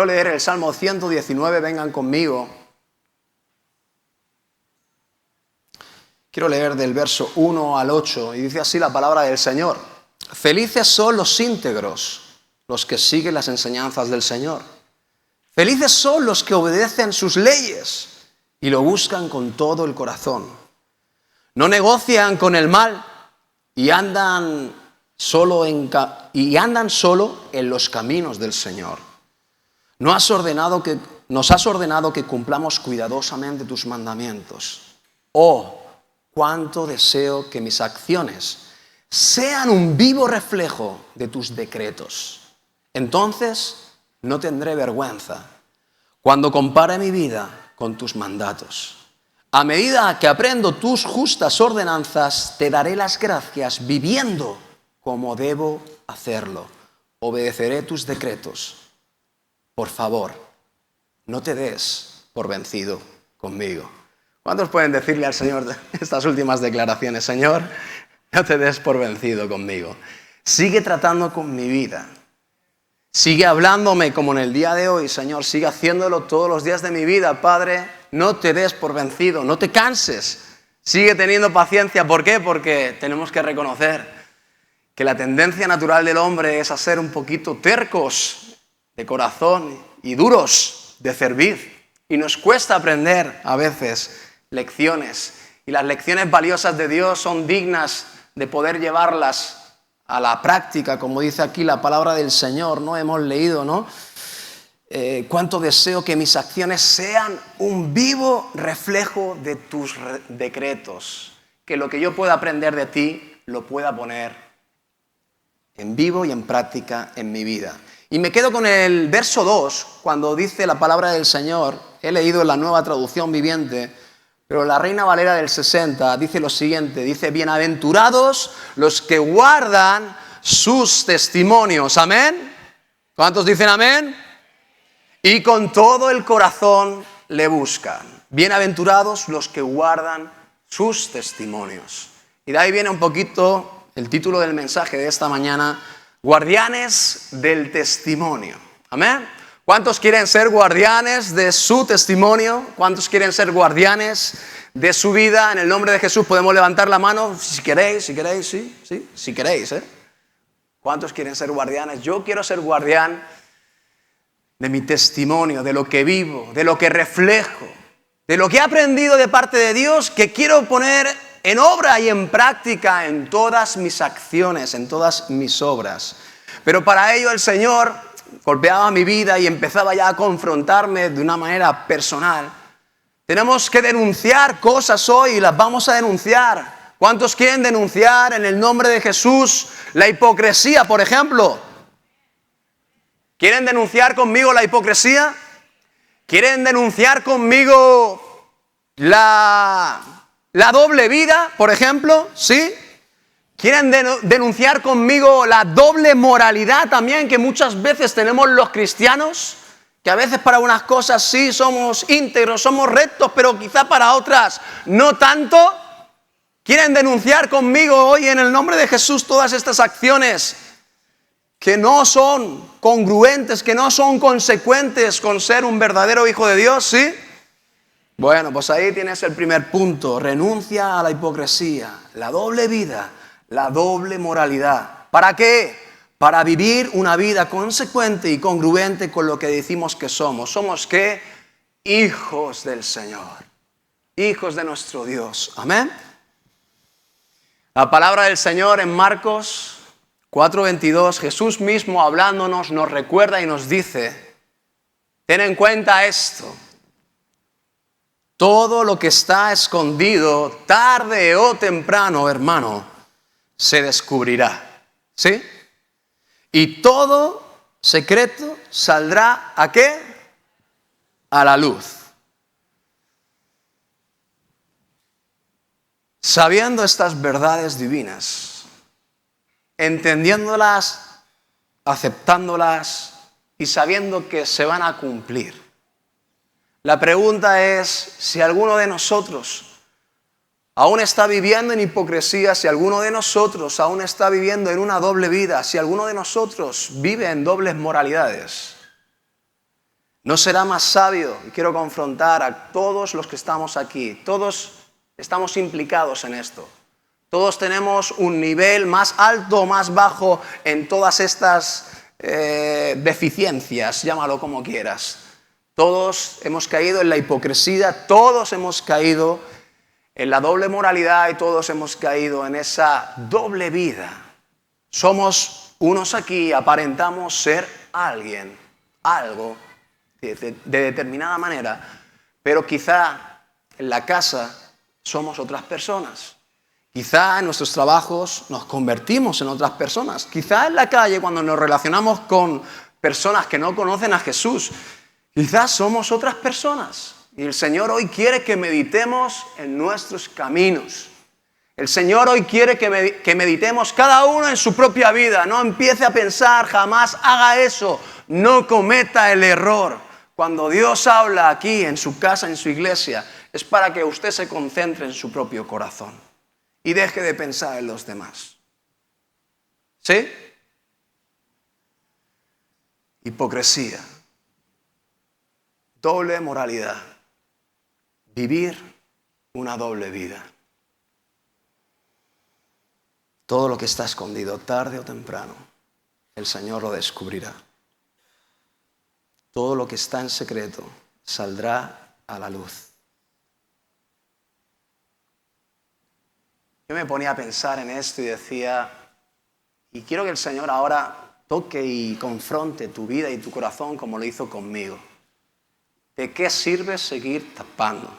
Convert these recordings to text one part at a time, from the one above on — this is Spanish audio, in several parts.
Quiero leer el Salmo 119, vengan conmigo. Quiero leer del verso 1 al 8 y dice así la palabra del Señor. Felices son los íntegros, los que siguen las enseñanzas del Señor. Felices son los que obedecen sus leyes y lo buscan con todo el corazón. No negocian con el mal y andan solo en los caminos del Señor. Nos has ordenado que cumplamos cuidadosamente tus mandamientos. Oh, cuánto deseo que mis acciones sean un vivo reflejo de tus decretos. Entonces no tendré vergüenza cuando compare mi vida con tus mandatos. A medida que aprendo tus justas ordenanzas, te daré las gracias viviendo como debo hacerlo. Obedeceré tus decretos. Por favor, no te des por vencido conmigo. ¿Cuántos pueden decirle al Señor estas últimas declaraciones? Señor, no te des por vencido conmigo. Sigue tratando con mi vida. Sigue hablándome como en el día de hoy, Señor. Sigue haciéndolo todos los días de mi vida, Padre. No te des por vencido, no te canses. Sigue teniendo paciencia. ¿Por qué? Porque tenemos que reconocer que la tendencia natural del hombre es a ser un poquito tercos de corazón y duros de cerviz. Y nos cuesta aprender a veces lecciones. Y las lecciones valiosas de Dios son dignas de poder llevarlas a la práctica, como dice aquí la palabra del Señor, ¿no? Hemos leído, ¿no? Cuánto deseo que mis acciones sean un vivo reflejo de tus decretos. Que lo que yo pueda aprender de ti lo pueda poner en vivo y en práctica en mi vida. Y me quedo con el verso 2, cuando dice la palabra del Señor. He leído en la Nueva Traducción Viviente, pero la Reina Valera del 60 dice lo siguiente, dice, bienaventurados los que guardan sus testimonios. ¿Amén? ¿Cuántos dicen amén? Y con todo el corazón le buscan. Bienaventurados los que guardan sus testimonios. Y de ahí viene un poquito el título del mensaje de esta mañana, guardianes del testimonio. ¿Amén? ¿Cuántos quieren ser guardianes de su testimonio? ¿Cuántos quieren ser guardianes de su vida? En el nombre de Jesús podemos levantar la mano si queréis, sí, si queréis, ¿Cuántos quieren ser guardianes? Yo quiero ser guardián de mi testimonio, de lo que vivo, de lo que reflejo, de lo que he aprendido de parte de Dios, que quiero poner en obra y en práctica en todas mis acciones, en todas mis obras. Pero para ello el Señor golpeaba mi vida y empezaba ya a confrontarme de una manera personal. Tenemos que denunciar cosas hoy y las vamos a denunciar. ¿Cuántos quieren denunciar en el nombre de Jesús la hipocresía, por ejemplo? ¿Quieren denunciar conmigo la hipocresía? ¿Quieren denunciar conmigo la doble vida, por ejemplo? ¿Sí? ¿Quieren denunciar conmigo la doble moralidad también que muchas veces tenemos los cristianos? Que a veces para unas cosas sí somos íntegros, somos rectos, pero quizá para otras no tanto. ¿Quieren denunciar conmigo hoy en el nombre de Jesús todas estas acciones que no son congruentes, que no son consecuentes con ser un verdadero hijo de Dios? ¿Sí? Bueno, pues ahí tienes el primer punto. Renuncia a la hipocresía, la doble vida, la doble moralidad. ¿Para qué? Para vivir una vida consecuente y congruente con lo que decimos que somos. ¿Somos qué? Hijos del Señor. Hijos de nuestro Dios. Amén. La palabra del Señor en Marcos 4:22, Jesús mismo hablándonos nos recuerda y nos dice, ten en cuenta esto. Todo lo que está escondido, tarde o temprano, hermano, se descubrirá. ¿Sí? Y todo secreto saldrá ¿a qué? A la luz. Sabiendo estas verdades divinas, entendiéndolas, aceptándolas y sabiendo que se van a cumplir. La pregunta es si alguno de nosotros aún está viviendo en hipocresía, si alguno de nosotros aún está viviendo en una doble vida, si alguno de nosotros vive en dobles moralidades. ¿No será más sabio? Y quiero confrontar a todos los que estamos aquí. Todos estamos implicados en esto. Todos tenemos un nivel más alto o más bajo en todas estas deficiencias, llámalo como quieras. Todos hemos caído en la hipocresía, todos hemos caído en la doble moralidad y todos hemos caído en esa doble vida. Somos unos aquí, aparentamos ser alguien, algo de determinada manera, pero quizá en la casa somos otras personas. Quizá en nuestros trabajos nos convertimos en otras personas. Quizá en la calle, cuando nos relacionamos con personas que no conocen a Jesús, quizás somos otras personas. Y el Señor hoy quiere que meditemos en nuestros caminos. El Señor hoy quiere que meditemos cada uno en su propia vida. No empiece a pensar, jamás haga eso. No cometa el error. Cuando Dios habla aquí, en su casa, en su iglesia, es para que usted se concentre en su propio corazón y deje de pensar en los demás. ¿Sí? Hipocresía. Doble moralidad. Vivir una doble vida. Todo lo que está escondido, tarde o temprano, el Señor lo descubrirá. Todo lo que está en secreto saldrá a la luz. Yo me ponía a pensar en esto y decía, y quiero que el Señor ahora toque y confronte tu vida y tu corazón como lo hizo conmigo. ¿De qué sirve seguir tapando?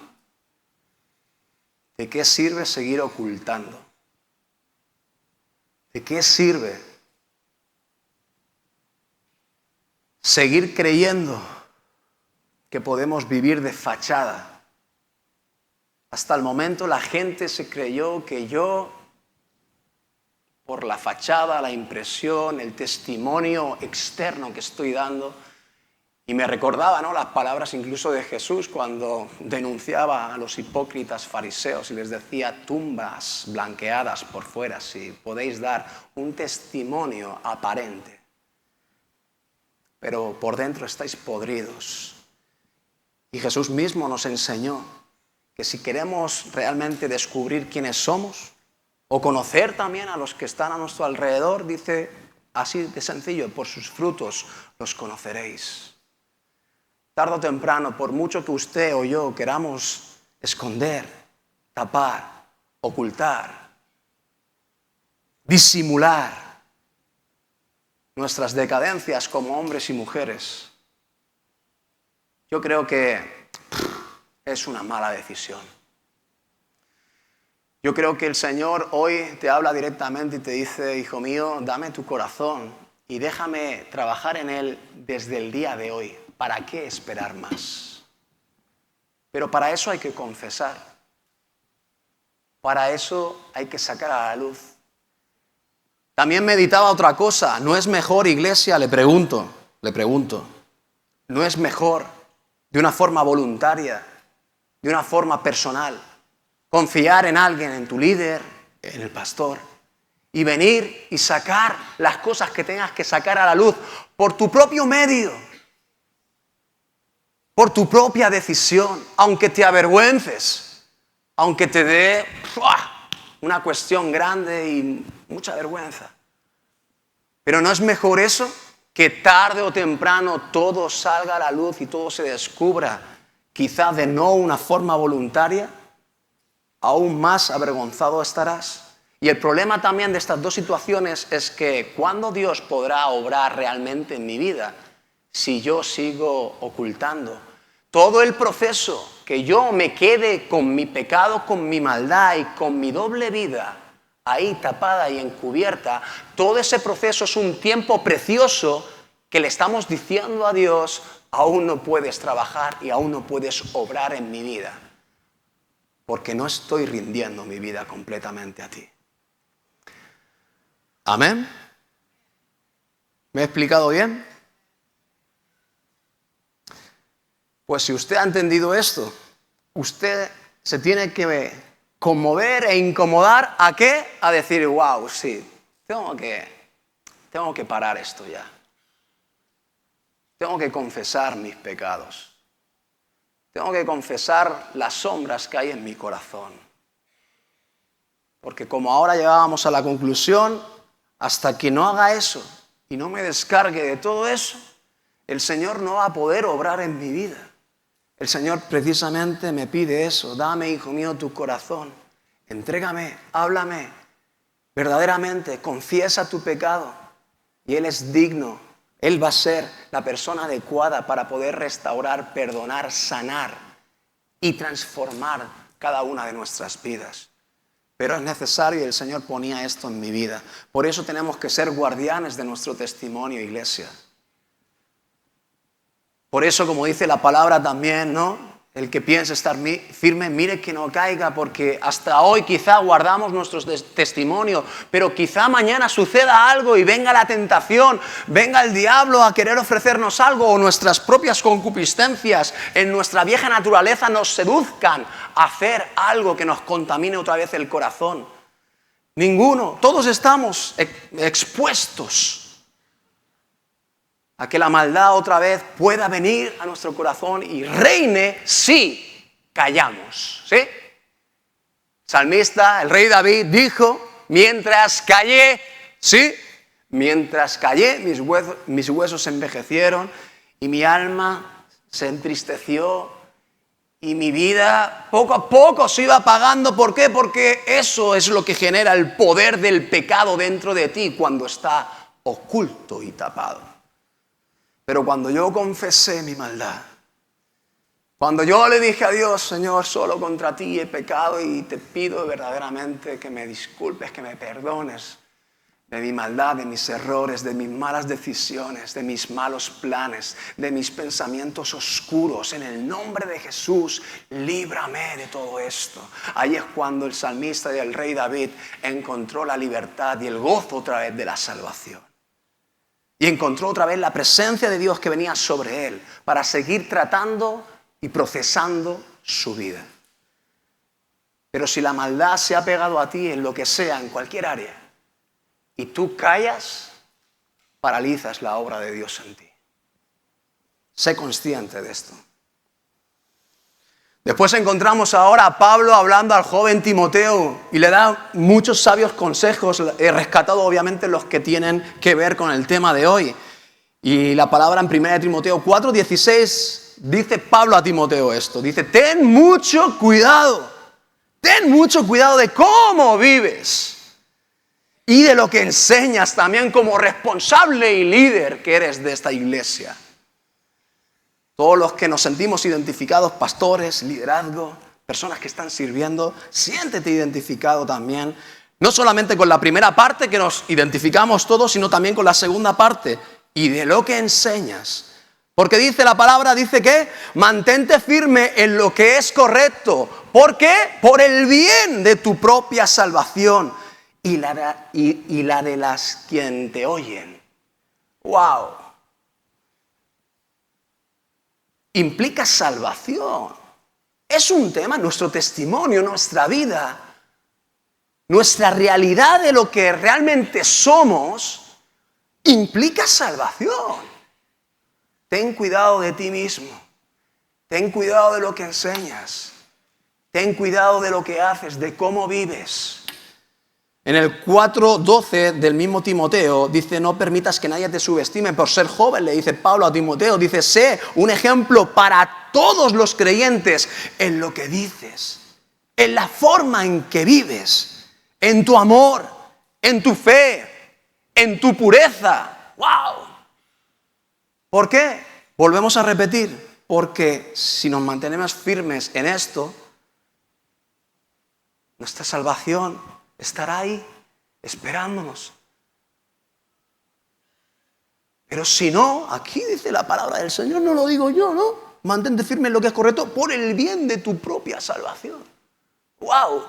¿De qué sirve seguir ocultando? ¿De qué sirve seguir creyendo que podemos vivir de fachada? Hasta el momento la gente se creyó que yo, por la fachada, la impresión, el testimonio externo que estoy dando, y me recordaba, ¿no?, las palabras incluso de Jesús cuando denunciaba a los hipócritas fariseos y les decía: tumbas blanqueadas por fuera, si podéis dar un testimonio aparente, pero por dentro estáis podridos. Y Jesús mismo nos enseñó que si queremos realmente descubrir quiénes somos o conocer también a los que están a nuestro alrededor, dice así de sencillo: por sus frutos los conoceréis. Tarde o temprano, por mucho que usted o yo queramos esconder, tapar, ocultar, disimular nuestras decadencias como hombres y mujeres, yo creo que es una mala decisión. Yo creo que el Señor hoy te habla directamente y te dice: hijo mío, dame tu corazón y déjame trabajar en él desde el día de hoy. ¿Para qué esperar más? Pero para eso hay que confesar. Para eso hay que sacar a la luz. También meditaba otra cosa. ¿No es mejor, iglesia? Le pregunto, ¿no es mejor de una forma voluntaria, de una forma personal, confiar en alguien, en tu líder, en el pastor, y venir y sacar las cosas que tengas que sacar a la luz por tu propio medio? Por tu propia decisión, aunque te avergüences, aunque te dé una cuestión grande y mucha vergüenza. Pero ¿no es mejor eso? Que tarde o temprano todo salga a la luz y todo se descubra, quizá de no una forma voluntaria, aún más avergonzado estarás. Y el problema también de estas dos situaciones es que ¿cuándo Dios podrá obrar realmente en mi vida si yo sigo ocultando? Todo el proceso que yo me quede con mi pecado, con mi maldad y con mi doble vida ahí tapada y encubierta, todo ese proceso es un tiempo precioso que le estamos diciendo a Dios: aún no puedes trabajar y aún no puedes obrar en mi vida, porque no estoy rindiendo mi vida completamente a ti. ¿Amén? ¿Me he explicado bien? Pues si usted ha entendido esto, usted se tiene que conmover e incomodar. ¿A qué? A decir: wow, sí, tengo que parar esto ya. tengo que confesar mis pecados. Tengo que confesar las sombras que hay en mi corazón. Porque como ahora llegábamos a la conclusión, hasta que no haga eso y no me descargue de todo eso, el Señor no va a poder obrar en mi vida. El Señor precisamente me pide eso. Dame, hijo mío, tu corazón. Entrégame, háblame. Verdaderamente, confiesa tu pecado. Y Él es digno. Él va a ser la persona adecuada para poder restaurar, perdonar, sanar y transformar cada una de nuestras vidas. Pero es necesario y el Señor ponía esto en mi vida. Por eso tenemos que ser guardianes de nuestro testimonio, iglesia. Por eso, como dice la palabra también, ¿no? El que piense estar firme, mire que no caiga, porque hasta hoy quizá guardamos nuestro testimonio, pero quizá mañana suceda algo y venga la tentación, venga el diablo a querer ofrecernos algo, o nuestras propias concupiscencias en nuestra vieja naturaleza nos seduzcan a hacer algo que nos contamine otra vez el corazón. Ninguno, todos estamos expuestos a que la maldad otra vez pueda venir a nuestro corazón y reine si callamos, ¿sí? Salmista, el rey David dijo, mientras callé, ¿sí? Mientras callé, mis huesos se envejecieron y mi alma se entristeció y mi vida poco a poco se iba apagando. ¿Por qué? Porque eso es lo que genera el poder del pecado dentro de ti cuando está oculto y tapado. Pero cuando yo confesé mi maldad, cuando yo le dije a Dios, Señor, solo contra ti he pecado y te pido verdaderamente que me disculpes, que me perdones de mi maldad, de mis errores, de mis malas decisiones, de mis malos planes, de mis pensamientos oscuros. En el nombre de Jesús, líbrame de todo esto. Ahí es cuando el salmista y el rey David encontró la libertad y el gozo otra vez de la salvación. Y encontró otra vez la presencia de Dios que venía sobre él para seguir tratando y procesando su vida. Pero si la maldad se ha pegado a ti en lo que sea, en cualquier área, y tú callas, paralizas la obra de Dios en ti. Sé consciente de esto. Después encontramos ahora a Pablo hablando al joven Timoteo y le da muchos sabios consejos. He rescatado obviamente los que tienen que ver con el tema de hoy. Y la palabra en 1 Timoteo 4:16 dice Pablo a Timoteo esto. Dice, ten mucho cuidado de cómo vives y de lo que enseñas también como responsable y líder que eres de esta iglesia. Todos los que nos sentimos identificados, pastores, liderazgo, personas que están sirviendo, siéntete identificado también, no solamente con la primera parte que nos identificamos todos, sino también con la segunda parte, y de lo que enseñas. Porque dice la palabra, dice que mantente firme en lo que es correcto. ¿Por qué? Por el bien de tu propia salvación y la de las quien te oyen. ¡Wow! Implica salvación. Es un tema, nuestro testimonio, nuestra vida, nuestra realidad de lo que realmente somos, implica salvación. Ten cuidado de ti mismo. Ten cuidado de lo que enseñas. Ten cuidado de lo que haces, de cómo vives. En el 4:12 del mismo Timoteo dice, no permitas que nadie te subestime por ser joven, le dice Pablo a Timoteo, dice, sé un ejemplo para todos los creyentes en lo que dices, en la forma en que vives, en tu amor, en tu fe, en tu pureza. ¡Wow! ¿Por qué? Volvemos a repetir, porque si nos mantenemos firmes en esto, nuestra salvación estará ahí, esperándonos. Pero si no, aquí dice la palabra del Señor, no lo digo yo, ¿no? Mantente firme en lo que es correcto por el bien de tu propia salvación. ¡Wow!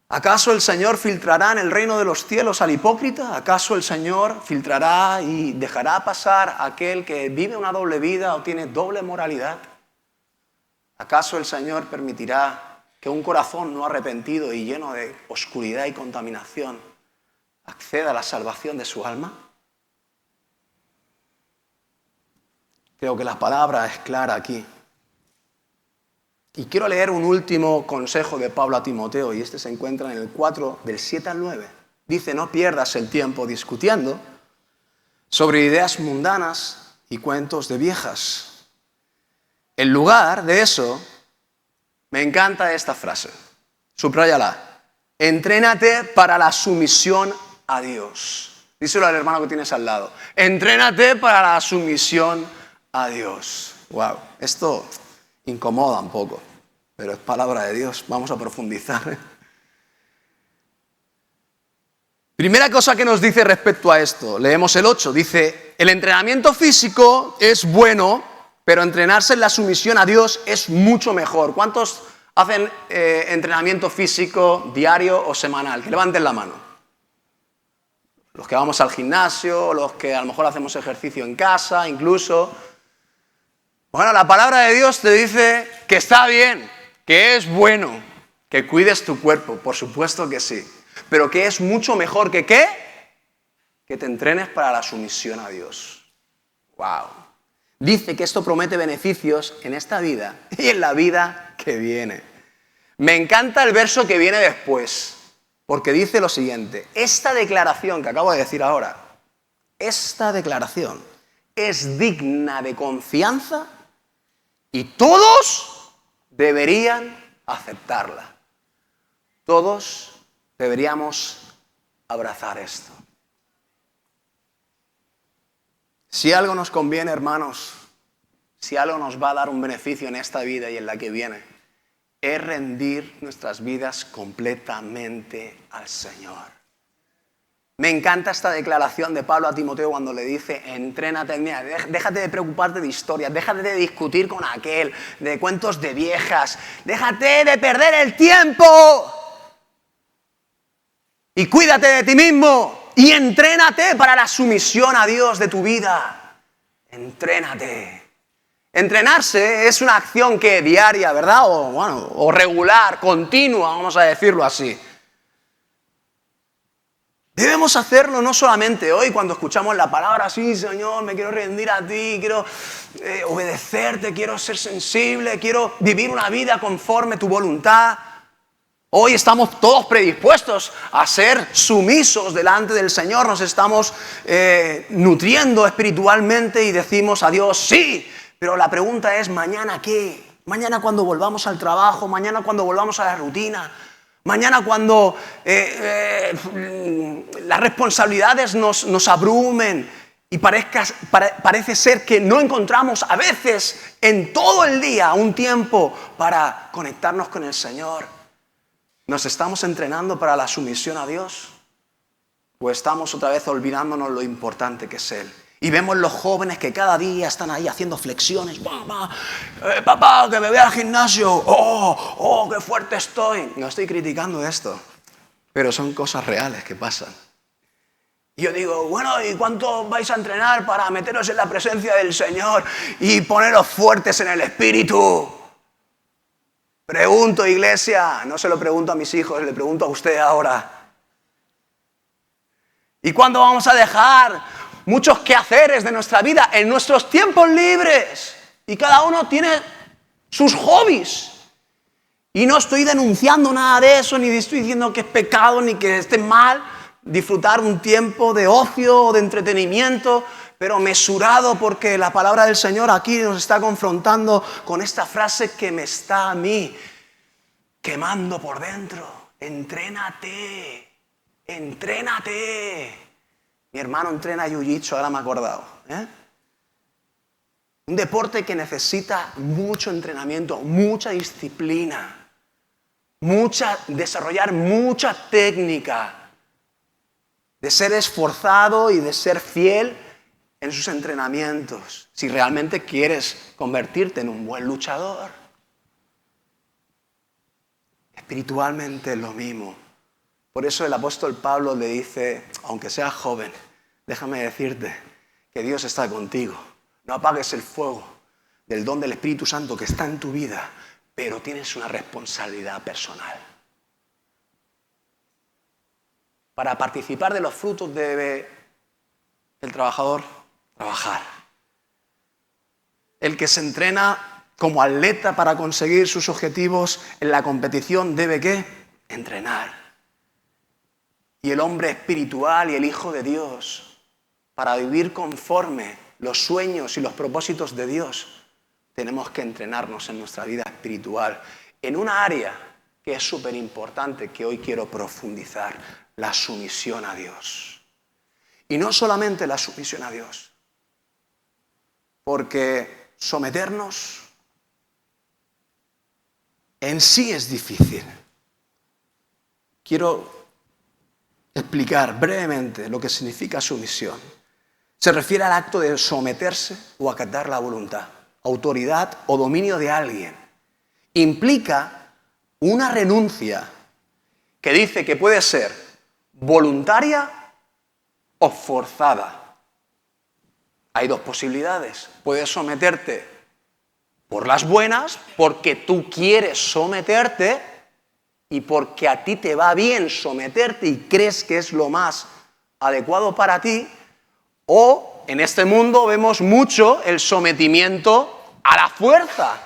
¿Acaso el Señor filtrará en el reino de los cielos al hipócrita? ¿Acaso el Señor filtrará y dejará pasar a aquel que vive una doble vida o tiene doble moralidad? ¿Acaso el Señor permitirá que un corazón no arrepentido y lleno de oscuridad y contaminación acceda a la salvación de su alma? Creo que la palabra es clara aquí. Y quiero leer un último consejo de Pablo a Timoteo, y este se encuentra en el 4, del 7 al 9. Dice, no pierdas el tiempo discutiendo sobre ideas mundanas y cuentos de viejas. En lugar de eso, me encanta esta frase. Subráyala. Entrénate para la sumisión a Dios. Díselo al hermano que tienes al lado. Entrénate para la sumisión a Dios. Wow, esto incomoda un poco, pero es palabra de Dios. Vamos a profundizar. Primera cosa que nos dice respecto a esto, leemos el 8, dice, el entrenamiento físico es bueno, pero entrenarse en la sumisión a Dios es mucho mejor. ¿Cuántos hacen entrenamiento físico diario o semanal? Que levanten la mano. Los que vamos al gimnasio, los que a lo mejor hacemos ejercicio en casa, incluso. Bueno, la palabra de Dios te dice que está bien, que es bueno, que cuides tu cuerpo, por supuesto que sí. Pero que es mucho mejor que ¿qué? Que te entrenes para la sumisión a Dios. ¡Wow! Dice que esto promete beneficios en esta vida y en la vida que viene. Me encanta el verso que viene después, porque dice lo siguiente. Esta declaración que acabo de decir ahora, esta declaración es digna de confianza y todos deberían aceptarla. Todos deberíamos abrazar esto. Si algo nos conviene, hermanos, si algo nos va a dar un beneficio en esta vida y en la que viene, es rendir nuestras vidas completamente al Señor. Me encanta esta declaración de Pablo a Timoteo cuando le dice, entrénate, mira, déjate de preocuparte de historias, déjate de discutir con aquel, de cuentos de viejas, déjate de perder el tiempo. Y cuídate de ti mismo y entrénate para la sumisión a Dios de tu vida. Entrénate. Entrenarse es una acción que diaria, ¿verdad? O regular, continua, vamos a decirlo así. Debemos hacerlo no solamente hoy cuando escuchamos la palabra, sí, Señor, me quiero rendir a ti, quiero obedecerte, quiero ser sensible, quiero vivir una vida conforme a tu voluntad. Hoy estamos todos predispuestos a ser sumisos delante del Señor, nos estamos nutriendo espiritualmente y decimos a Dios, sí, pero la pregunta es, ¿mañana qué? Mañana cuando volvamos al trabajo, mañana cuando volvamos a la rutina, mañana cuando las responsabilidades nos abrumen y parece ser que no encontramos a veces en todo el día un tiempo para conectarnos con el Señor. ¿Nos estamos entrenando para la sumisión a Dios? ¿O estamos otra vez olvidándonos lo importante que es Él? Y vemos los jóvenes que cada día están ahí haciendo flexiones. Papá, que me voy al gimnasio. ¡Oh, qué fuerte estoy! No estoy criticando esto, pero son cosas reales que pasan. Y yo digo, bueno, ¿y cuánto vais a entrenar para meteros en la presencia del Señor y poneros fuertes en el Espíritu? Pregunto, iglesia, no se lo pregunto a mis hijos, le pregunto a usted ahora. ¿Y cuándo vamos a dejar muchos quehaceres de nuestra vida en nuestros tiempos libres? Y cada uno tiene sus hobbies. Y no estoy denunciando nada de eso, ni estoy diciendo que es pecado, ni que esté mal disfrutar un tiempo de ocio o de entretenimiento, pero mesurado, porque la palabra del Señor aquí nos está confrontando con esta frase que me está a mí quemando por dentro. Entrénate, entrénate. Mi hermano entrena jiu-jitsu, ahora me he acordado. Un deporte que necesita mucho entrenamiento, mucha disciplina, desarrollar mucha técnica, de ser esforzado y de ser fiel en sus entrenamientos, si realmente quieres convertirte en un buen luchador. Espiritualmente es lo mismo. Por eso el apóstol Pablo le dice, aunque seas joven, déjame decirte que Dios está contigo. No apagues el fuego del don del Espíritu Santo que está en tu vida, pero tienes una responsabilidad personal. Para participar de los frutos debe el trabajador trabajar. El que se entrena como atleta para conseguir sus objetivos en la competición debe ¿qué? Entrenar. Y el hombre espiritual y el Hijo de Dios, para vivir conforme los sueños y los propósitos de Dios, tenemos que entrenarnos en nuestra vida espiritual en una área que es súper importante, que hoy quiero profundizar: la sumisión a Dios. Y no solamente la sumisión a Dios, porque someternos en sí es difícil. Quiero explicar brevemente lo que significa sumisión. Se refiere al acto de someterse o acatar la voluntad, autoridad o dominio de alguien. Implica una renuncia que dice que puede ser voluntaria o forzada. Hay dos posibilidades. Puedes someterte por las buenas, porque tú quieres someterte y porque a ti te va bien someterte y crees que es lo más adecuado para ti. O en este mundo vemos mucho el sometimiento a la fuerza,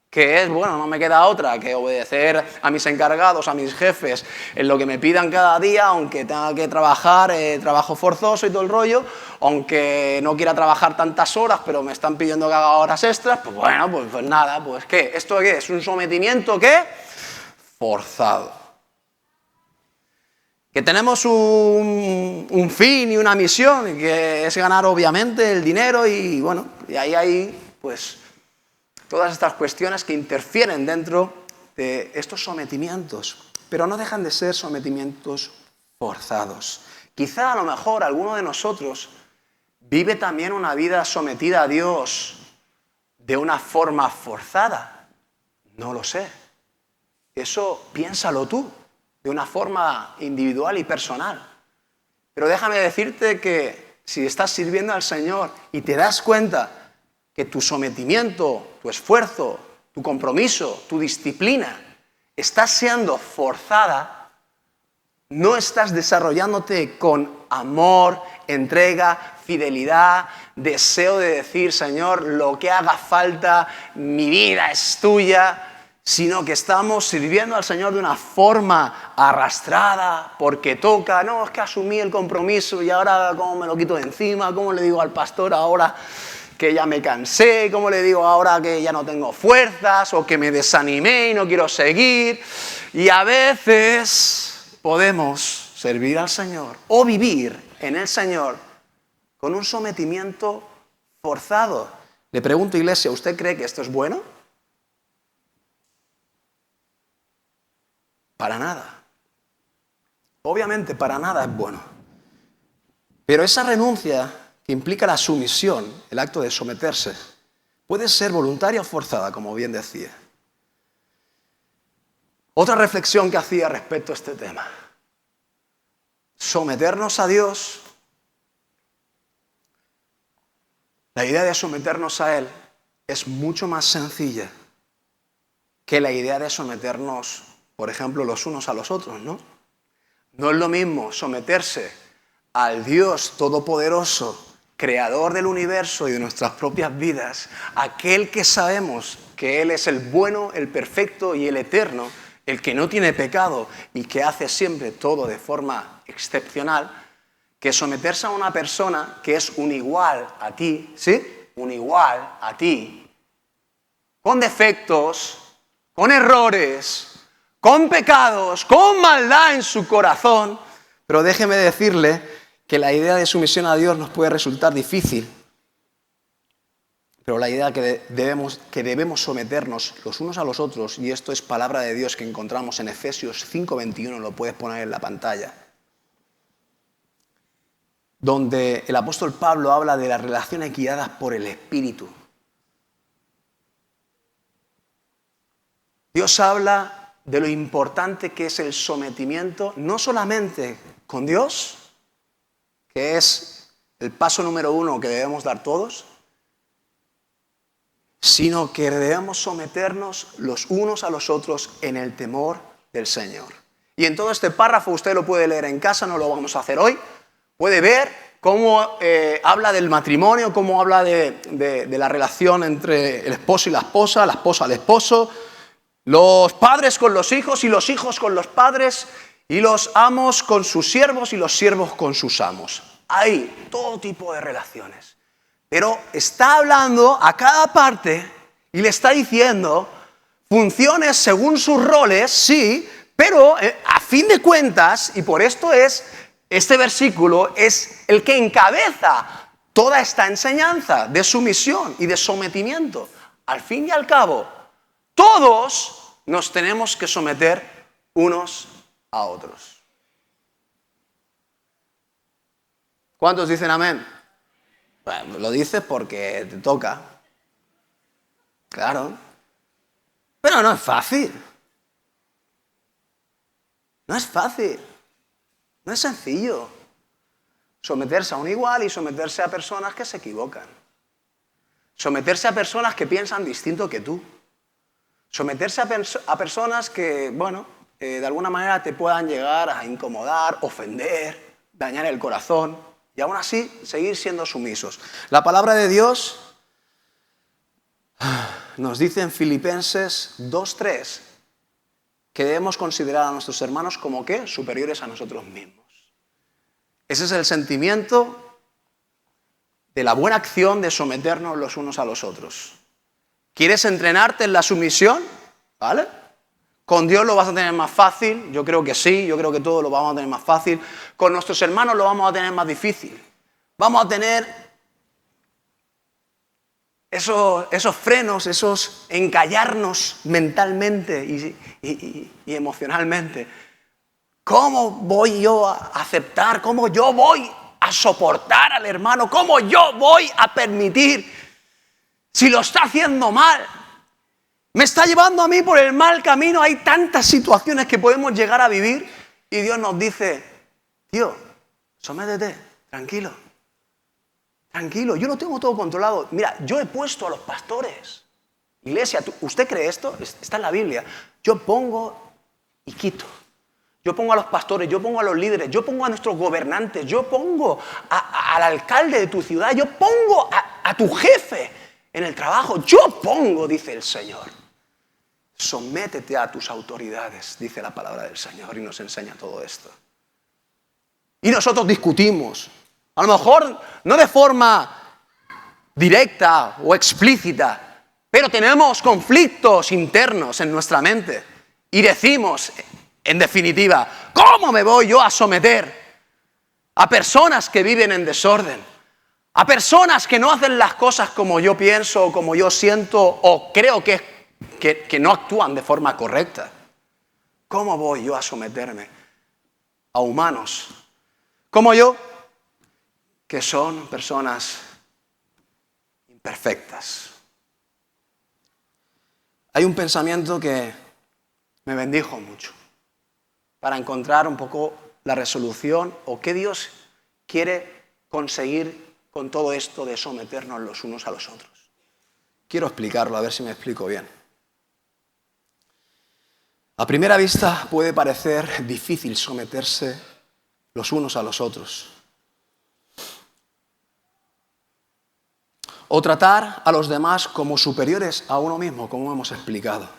que es, bueno, no me queda otra que obedecer a mis encargados, a mis jefes, en lo que me pidan cada día, aunque tenga que trabajar, trabajo forzoso y todo el rollo, aunque no quiera trabajar tantas horas, pero me están pidiendo que haga horas extras, pues bueno, pues nada, pues ¿qué? ¿Esto qué? ¿Es un sometimiento qué? Forzado. Que tenemos un fin y una misión, que es ganar obviamente el dinero y bueno, y ahí hay pues todas estas cuestiones que interfieren dentro de estos sometimientos, pero no dejan de ser sometimientos forzados. Quizá a lo mejor alguno de nosotros vive también una vida sometida a Dios de una forma forzada. No lo sé. Eso piénsalo tú, de una forma individual y personal. Pero déjame decirte que si estás sirviendo al Señor y te das cuenta que tu sometimiento, tu esfuerzo, tu compromiso, tu disciplina está siendo forzada, no estás desarrollándote con amor, entrega, fidelidad, deseo de decir, Señor, lo que haga falta, mi vida es tuya, sino que estamos sirviendo al Señor de una forma arrastrada, porque toca, no, es que asumí el compromiso y ahora cómo me lo quito de encima, cómo le digo al pastor ahora que ya me cansé, cómo le digo ahora que ya no tengo fuerzas o que me desanimé y no quiero seguir. Y a veces podemos servir al Señor o vivir en el Señor con un sometimiento forzado. Le pregunto, iglesia, ¿usted cree que esto es bueno? Para nada. Obviamente para nada es bueno. Pero esa renuncia que implica la sumisión, el acto de someterse, puede ser voluntaria o forzada, como bien decía. Otra reflexión que hacía respecto a este tema. Someternos a Dios, la idea de someternos a Él es mucho más sencilla que la idea de someternos, por ejemplo, los unos a los otros, ¿no? No es lo mismo someterse al Dios Todopoderoso, Creador del universo y de nuestras propias vidas, aquel que sabemos que Él es el bueno, el perfecto y el eterno, el que no tiene pecado y que hace siempre todo de forma excepcional, que someterse a una persona que es un igual a ti, ¿sí? Un igual a ti, con defectos, con errores, con pecados, con maldad en su corazón. Pero déjeme decirle que la idea de sumisión a Dios nos puede resultar difícil, pero la idea que debemos someternos los unos a los otros, y esto es palabra de Dios que encontramos en Efesios 5:21, lo puedes poner en la pantalla, donde el apóstol Pablo habla de las relaciones guiadas por el Espíritu. Dios habla de lo importante que es el sometimiento, no solamente con Dios, que es el paso número 1 que debemos dar todos, sino que debemos someternos los unos a los otros en el temor del Señor. Y en todo este párrafo, usted lo puede leer en casa, no lo vamos a hacer hoy, puede ver cómo habla del matrimonio, cómo habla de la relación entre el esposo y la esposa al esposo, los padres con los hijos y los hijos con los padres, y los amos con sus siervos y los siervos con sus amos. Hay todo tipo de relaciones. Pero está hablando a cada parte y le está diciendo funciones según sus roles, sí, pero a fin de cuentas, y por esto este versículo es el que encabeza toda esta enseñanza de sumisión y de sometimiento. Al fin y al cabo, todos nos tenemos que someter unos a otros. ¿Cuántos dicen amén? Bueno, lo dices porque te toca. Claro. Pero no es fácil. No es fácil. No es sencillo. Someterse a un igual y someterse a personas que se equivocan. Someterse a personas que piensan distinto que tú. Someterse a personas que, bueno, de alguna manera te puedan llegar a incomodar, ofender, dañar el corazón. Y aún así, seguir siendo sumisos. La palabra de Dios nos dice en Filipenses 2:3 que debemos considerar a nuestros hermanos como ¿qué? Superiores a nosotros mismos. Ese es el sentimiento de la buena acción de someternos los unos a los otros. ¿Quieres entrenarte en la sumisión? ¿Vale? Con Dios lo vas a tener más fácil, yo creo que sí, yo creo que todo lo vamos a tener más fácil. Con nuestros hermanos lo vamos a tener más difícil. Vamos a tener esos frenos, esos encallarnos mentalmente y emocionalmente. ¿Cómo voy yo a aceptar? ¿Cómo yo voy a soportar al hermano? ¿Cómo yo voy a permitir si lo está haciendo mal? Me está llevando a mí por el mal camino. Hay tantas situaciones que podemos llegar a vivir y Dios nos dice, tío, sométete, tranquilo. Tranquilo, yo lo tengo todo controlado. Mira, yo he puesto a los pastores. Iglesia, ¿usted cree esto? Está en la Biblia. Yo pongo y quito. Yo pongo a los pastores, yo pongo a los líderes, yo pongo a nuestros gobernantes, yo pongo al alcalde de tu ciudad, yo pongo a tu jefe en el trabajo. Yo pongo, dice el Señor. Sométete a tus autoridades, dice la palabra del Señor, y nos enseña todo esto. Y nosotros discutimos. A lo mejor no de forma directa o explícita, pero tenemos conflictos internos en nuestra mente. Y decimos, en definitiva, ¿cómo me voy yo a someter a personas que viven en desorden? A personas que no hacen las cosas como yo pienso, o como yo siento, o creo que no actúan de forma correcta. ¿Cómo voy yo a someterme a humanos como yo, que son personas imperfectas? Hay un pensamiento que me bendijo mucho para encontrar un poco la resolución o qué Dios quiere conseguir con todo esto de someternos los unos a los otros. Quiero explicarlo, a ver si me explico bien. A primera vista puede parecer difícil someterse los unos a los otros. O tratar a los demás como superiores a uno mismo, como hemos explicado.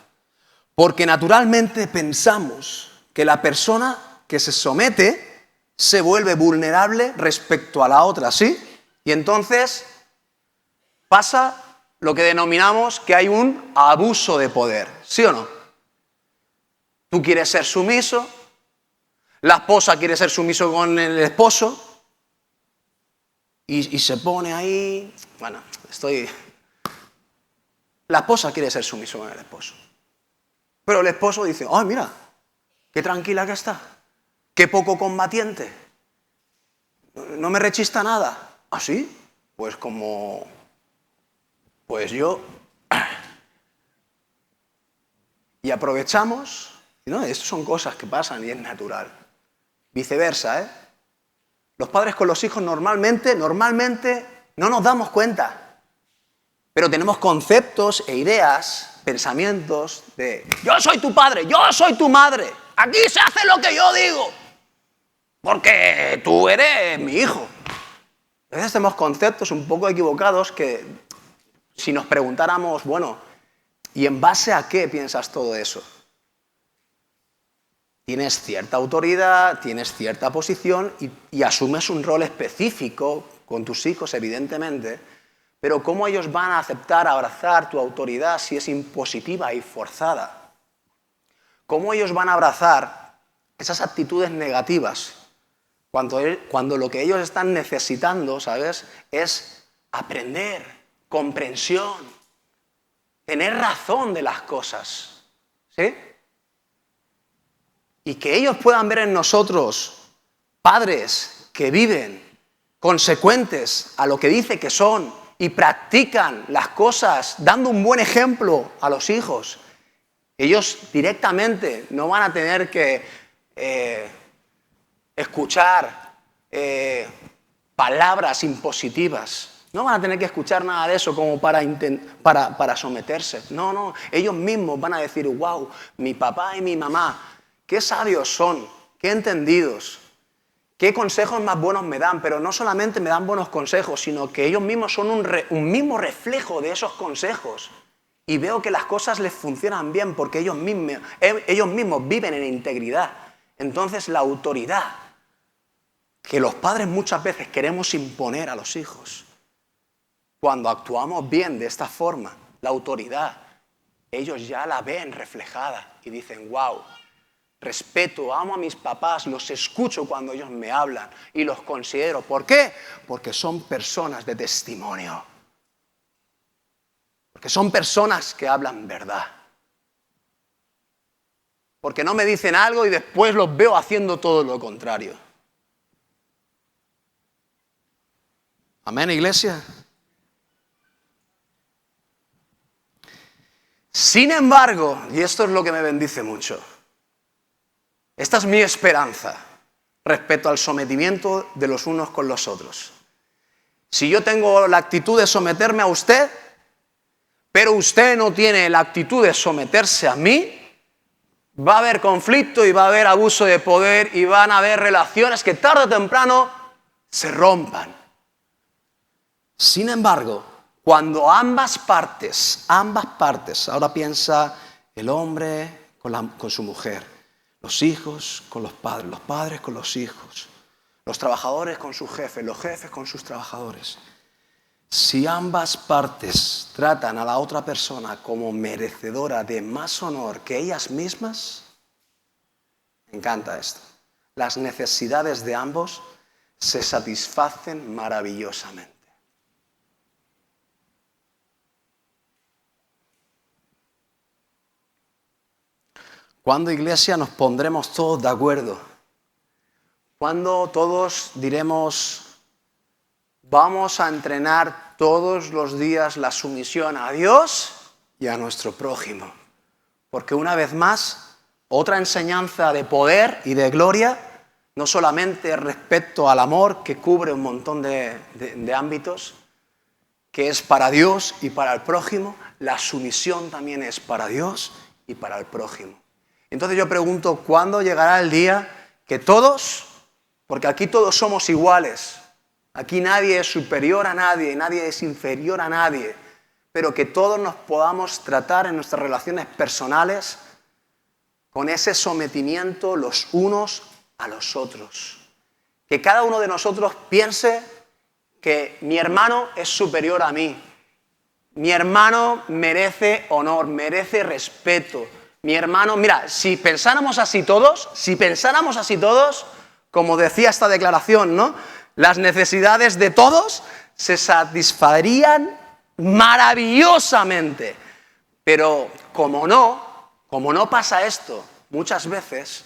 Porque naturalmente pensamos que la persona que se somete se vuelve vulnerable respecto a la otra, ¿sí? Y entonces pasa lo que denominamos que hay un abuso de poder, ¿sí o no? Tú quieres ser sumiso, la esposa quiere ser sumiso con el esposo y se pone ahí, bueno, la esposa quiere ser sumiso con el esposo. Pero el esposo dice, ¡ay, mira, qué tranquila que está! ¡Qué poco combatiente! No me rechista nada. ¿Ah, sí? Pues yo... Y aprovechamos, ¿no? Estas son cosas que pasan y es natural. Viceversa, ¿eh? Los padres con los hijos normalmente no nos damos cuenta. Pero tenemos conceptos e ideas, pensamientos de yo soy tu padre, yo soy tu madre, aquí se hace lo que yo digo, porque tú eres mi hijo. A veces tenemos conceptos un poco equivocados que si nos preguntáramos, bueno, ¿y en base a qué piensas todo eso? Tienes cierta autoridad, tienes cierta posición y asumes un rol específico con tus hijos, evidentemente, pero ¿cómo ellos van a aceptar, abrazar tu autoridad si es impositiva y forzada? ¿Cómo ellos van a abrazar esas actitudes negativas cuando lo que ellos están necesitando, ¿sabes?, es aprender, comprensión, tener razón de las cosas, ¿sí? Y que ellos puedan ver en nosotros padres que viven consecuentes a lo que dice que son y practican las cosas dando un buen ejemplo a los hijos. Ellos directamente no van a tener que escuchar palabras impositivas. No van a tener que escuchar nada de eso como para someterse. No, ellos mismos van a decir, wow, mi papá y mi mamá, qué sabios son, qué entendidos, qué consejos más buenos me dan, pero no solamente me dan buenos consejos, sino que ellos mismos son un mismo reflejo de esos consejos. Y veo que las cosas les funcionan bien porque ellos mismos viven en integridad. Entonces la autoridad que los padres muchas veces queremos imponer a los hijos, cuando actuamos bien de esta forma, la autoridad, ellos ya la ven reflejada y dicen, wow, respeto, amo a mis papás, los escucho cuando ellos me hablan y los considero. ¿Por qué? Porque son personas de testimonio. Porque son personas que hablan verdad. Porque no me dicen algo y después los veo haciendo todo lo contrario. Amén, iglesia. Sin embargo, y esto es lo que me bendice mucho, esta es mi esperanza respecto al sometimiento de los unos con los otros. Si yo tengo la actitud de someterme a usted, pero usted no tiene la actitud de someterse a mí, va a haber conflicto y va a haber abuso de poder y van a haber relaciones que tarde o temprano se rompan. Sin embargo, cuando ambas partes, ahora piensa el hombre con su mujer, los hijos con los padres con los hijos, los trabajadores con sus jefes, los jefes con sus trabajadores. Si ambas partes tratan a la otra persona como merecedora de más honor que ellas mismas, me encanta esto, las necesidades de ambos se satisfacen maravillosamente. ¿Cuándo, iglesia, nos pondremos todos de acuerdo? ¿Cuándo todos diremos, vamos a entrenar todos los días la sumisión a Dios y a nuestro prójimo? Porque una vez más, otra enseñanza de poder y de gloria, no solamente respecto al amor que cubre un montón de ámbitos, que es para Dios y para el prójimo, la sumisión también es para Dios y para el prójimo. Entonces yo pregunto, ¿cuándo llegará el día que todos, porque aquí todos somos iguales, aquí nadie es superior a nadie, nadie es inferior a nadie, pero que todos nos podamos tratar en nuestras relaciones personales con ese sometimiento los unos a los otros? Que cada uno de nosotros piense que mi hermano es superior a mí, mi hermano merece honor, merece respeto. Mi hermano, mira, si pensáramos así todos, como decía esta declaración, ¿no? Las necesidades de todos se satisfarían maravillosamente. Pero como no pasa esto muchas veces,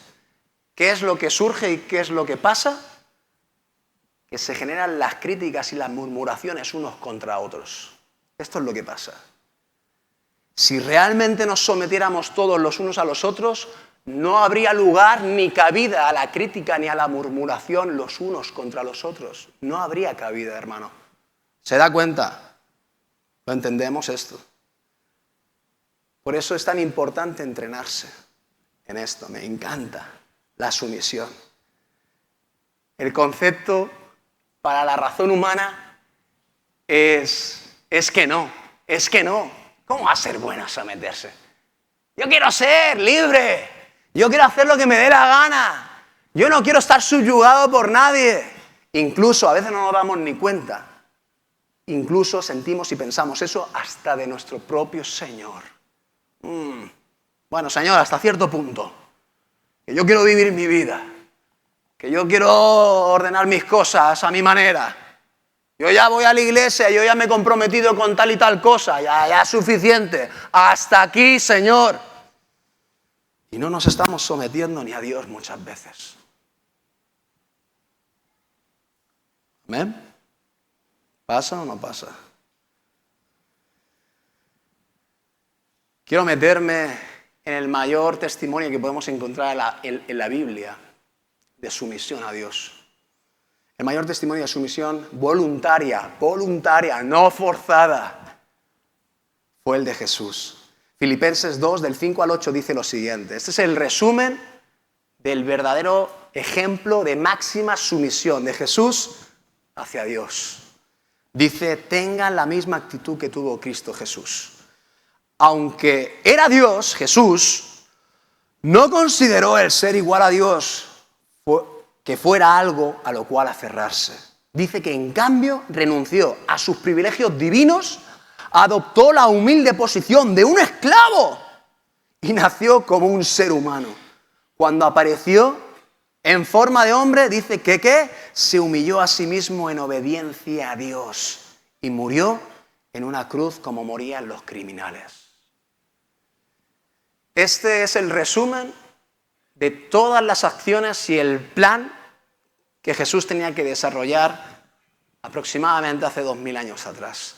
¿qué es lo que surge y qué es lo que pasa? Que se generan las críticas y las murmuraciones unos contra otros. Esto es lo que pasa. Si realmente nos sometiéramos todos los unos a los otros, no habría lugar ni cabida a la crítica ni a la murmuración los unos contra los otros. No habría cabida, hermano. ¿Se da cuenta? ¿Lo entendemos esto? Por eso es tan importante entrenarse en esto. Me encanta la sumisión. El concepto para la razón humana es que no, es que no. ¿Cómo va a ser bueno someterse? Yo quiero ser libre, yo quiero hacer lo que me dé la gana, yo no quiero estar subyugado por nadie. Incluso a veces no nos damos ni cuenta, incluso sentimos y pensamos eso hasta de nuestro propio Señor. Bueno, Señor, hasta cierto punto, que yo quiero vivir mi vida, que yo quiero ordenar mis cosas a mi manera. Yo ya voy a la iglesia, yo ya me he comprometido con tal y tal cosa, ya es suficiente. Hasta aquí, Señor. Y no nos estamos sometiendo ni a Dios muchas veces. ¿Amén? ¿Pasa o no pasa? Quiero meterme en el mayor testimonio que podemos encontrar en la Biblia de sumisión a Dios. El mayor testimonio de sumisión voluntaria, no forzada, fue el de Jesús. Filipenses 2, del 5 al 8, dice lo siguiente. Este es el resumen del verdadero ejemplo de máxima sumisión de Jesús hacia Dios. Dice, tengan la misma actitud que tuvo Cristo Jesús. Aunque era Dios, Jesús, no consideró el ser igual a Dios que fuera algo a lo cual aferrarse. Dice que en cambio renunció a sus privilegios divinos, adoptó la humilde posición de un esclavo y nació como un ser humano. Cuando apareció en forma de hombre, dice que se humilló a sí mismo en obediencia a Dios y murió en una cruz como morían los criminales. Este es el resumen de todas las acciones y el plan que Jesús tenía que desarrollar aproximadamente hace 2000 años atrás.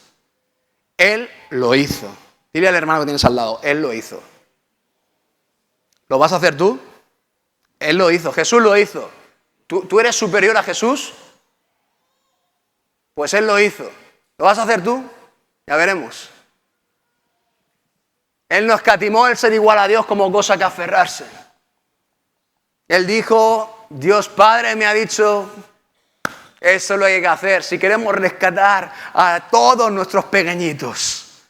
Él lo hizo. Dile al hermano que tienes al lado, Él lo hizo. ¿Lo vas a hacer tú? Él lo hizo, Jesús lo hizo. ¿Tú eres superior a Jesús? Pues Él lo hizo. ¿Lo vas a hacer tú? Ya veremos. Él no escatimó el ser igual a Dios como cosa que aferrarse. Él dijo, Dios Padre me ha dicho, eso es lo que hay que hacer si queremos rescatar a todos nuestros pequeñitos.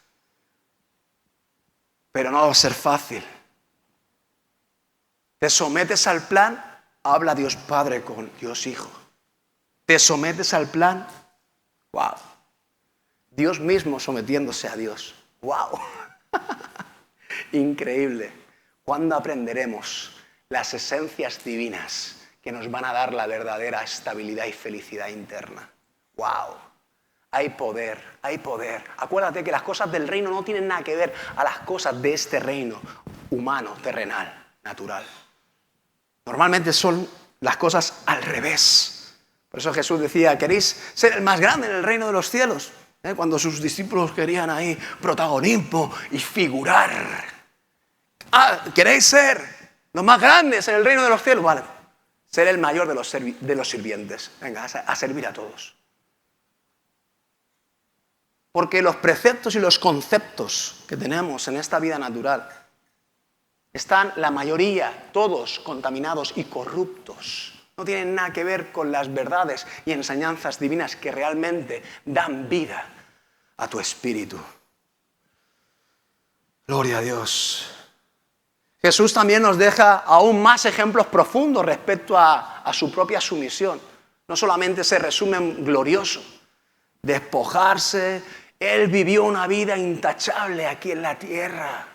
Pero no va a ser fácil. Te sometes al plan, habla Dios Padre con Dios Hijo. Te sometes al plan, wow. Dios mismo sometiéndose a Dios, wow. Increíble. ¿Cuándo aprenderemos las esencias divinas que nos van a dar la verdadera estabilidad y felicidad interna? ¡Wow! Hay poder, hay poder. Acuérdate que las cosas del reino no tienen nada que ver a las cosas de este reino humano, terrenal, natural. Normalmente son las cosas al revés. Por eso Jesús decía, ¿queréis ser el más grande en el reino de los cielos? Cuando sus discípulos querían ahí protagonismo y figurar. ¿Queréis ser los más grandes en el reino de los cielos? Vale, ser el mayor de los sirvientes. Venga, a servir a todos. Porque los preceptos y los conceptos que tenemos en esta vida natural están la mayoría, todos contaminados y corruptos. No tienen nada que ver con las verdades y enseñanzas divinas que realmente dan vida a tu espíritu. Gloria a Dios. Jesús también nos deja aún más ejemplos profundos respecto a su propia sumisión. No solamente ese resumen glorioso, despojarse. Él vivió una vida intachable aquí en la tierra.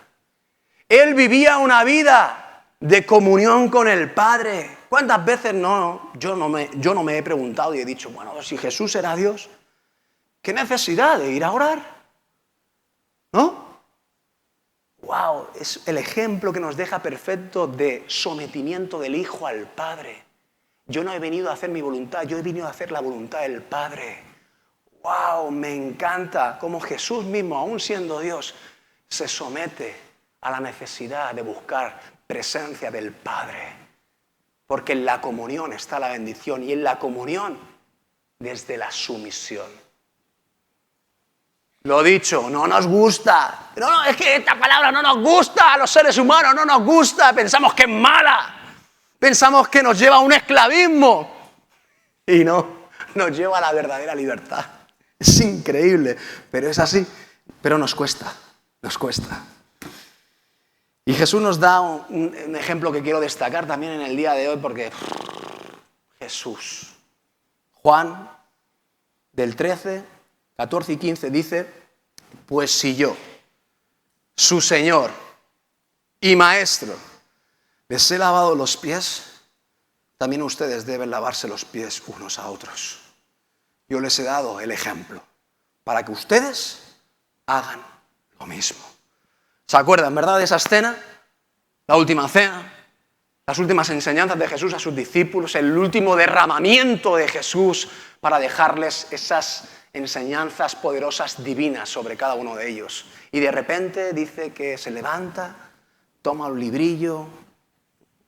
Él vivía una vida de comunión con el Padre. ¿Cuántas veces yo no me he preguntado y he dicho, bueno, si Jesús era Dios, ¿qué necesidad de ir a orar? ¿No? ¡Wow! Es el ejemplo que nos deja perfecto de sometimiento del Hijo al Padre. Yo no he venido a hacer mi voluntad, yo he venido a hacer la voluntad del Padre. ¡Wow! Me encanta cómo Jesús mismo, aún siendo Dios, se somete a la necesidad de buscar presencia del Padre. Porque en la comunión está la bendición y en la comunión desde la sumisión. Lo dicho, no nos gusta. No, es que esta palabra no nos gusta a los seres humanos, no nos gusta. Pensamos que es mala. Pensamos que nos lleva a un esclavismo. Y no, nos lleva a la verdadera libertad. Es increíble, pero es así. Pero nos cuesta, nos cuesta. Y Jesús nos da un ejemplo que quiero destacar también en el día de hoy, porque Jesús. Juan, del 13, 14 y 15, dice, pues si yo, su Señor y Maestro, les he lavado los pies, también ustedes deben lavarse los pies unos a otros. Yo les he dado el ejemplo para que ustedes hagan lo mismo. ¿Se acuerdan, verdad, de esa escena? La última cena, las últimas enseñanzas de Jesús a sus discípulos, el último derramamiento de Jesús para dejarles esas enseñanzas poderosas divinas sobre cada uno de ellos. Y de repente dice que se levanta, toma un librillo,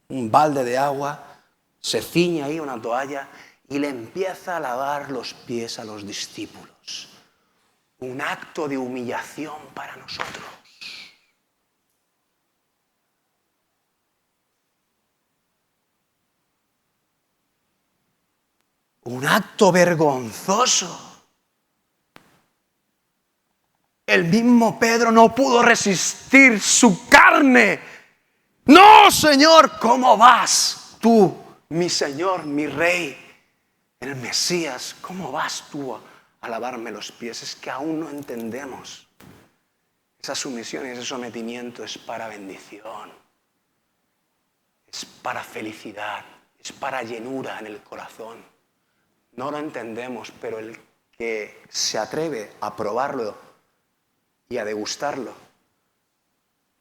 un balde de agua, se ciñe ahí una toalla y le empieza a lavar los pies a los discípulos. Un acto de humillación para nosotros. Un acto vergonzoso. El mismo Pedro no pudo resistir su carne. No, Señor, ¿cómo vas tú, mi Señor, mi Rey, el Mesías? ¿Cómo vas tú a lavarme los pies? Es que aún no entendemos. Esa sumisión y ese sometimiento es para bendición, es para felicidad, es para llenura en el corazón. No lo entendemos, pero el que se atreve a probarlo y a degustarlo,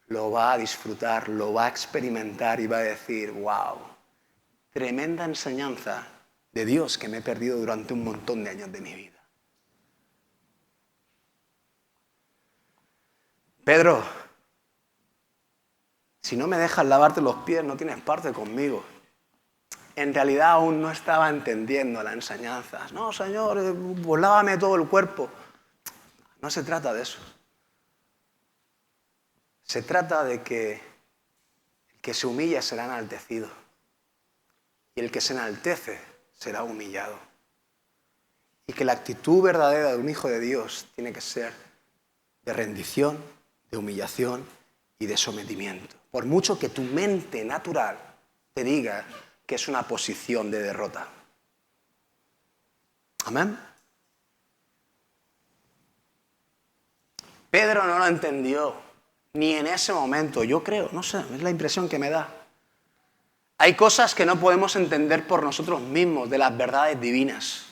lo va a disfrutar, lo va a experimentar y va a decir, wow, tremenda enseñanza de Dios que me he perdido durante un montón de años de mi vida. Pedro, si no me dejas lavarte los pies, no tienes parte conmigo. En realidad aún no estaba entendiendo la enseñanza. No, Señor, pues lávame todo el cuerpo. No se trata de eso. Se trata de que el que se humilla será enaltecido y el que se enaltece será humillado. Y que la actitud verdadera de un hijo de Dios tiene que ser de rendición, de humillación y de sometimiento. Por mucho que tu mente natural te diga que es una posición de derrota. Amén. Pedro no lo entendió. Ni en ese momento, yo creo, no sé, es la impresión que me da. Hay cosas que no podemos entender por nosotros mismos de las verdades divinas,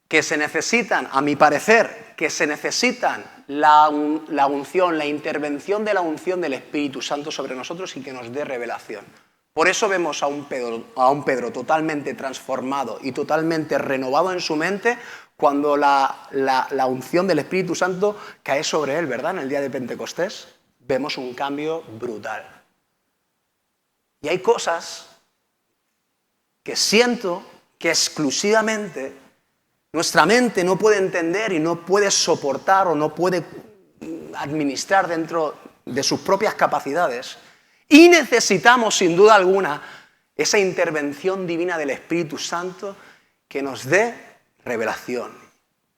que se necesitan, a mi parecer, que se necesitan la unción, la intervención de la unción del Espíritu Santo sobre nosotros y que nos dé revelación. Por eso vemos a un Pedro totalmente transformado y totalmente renovado en su mente cuando la unción del Espíritu Santo cae sobre él, ¿verdad? En el día de Pentecostés vemos un cambio brutal. Y hay cosas que siento que exclusivamente nuestra mente no puede entender y no puede soportar o no puede administrar dentro de sus propias capacidades. Y necesitamos, sin duda alguna, esa intervención divina del Espíritu Santo que nos dé revelación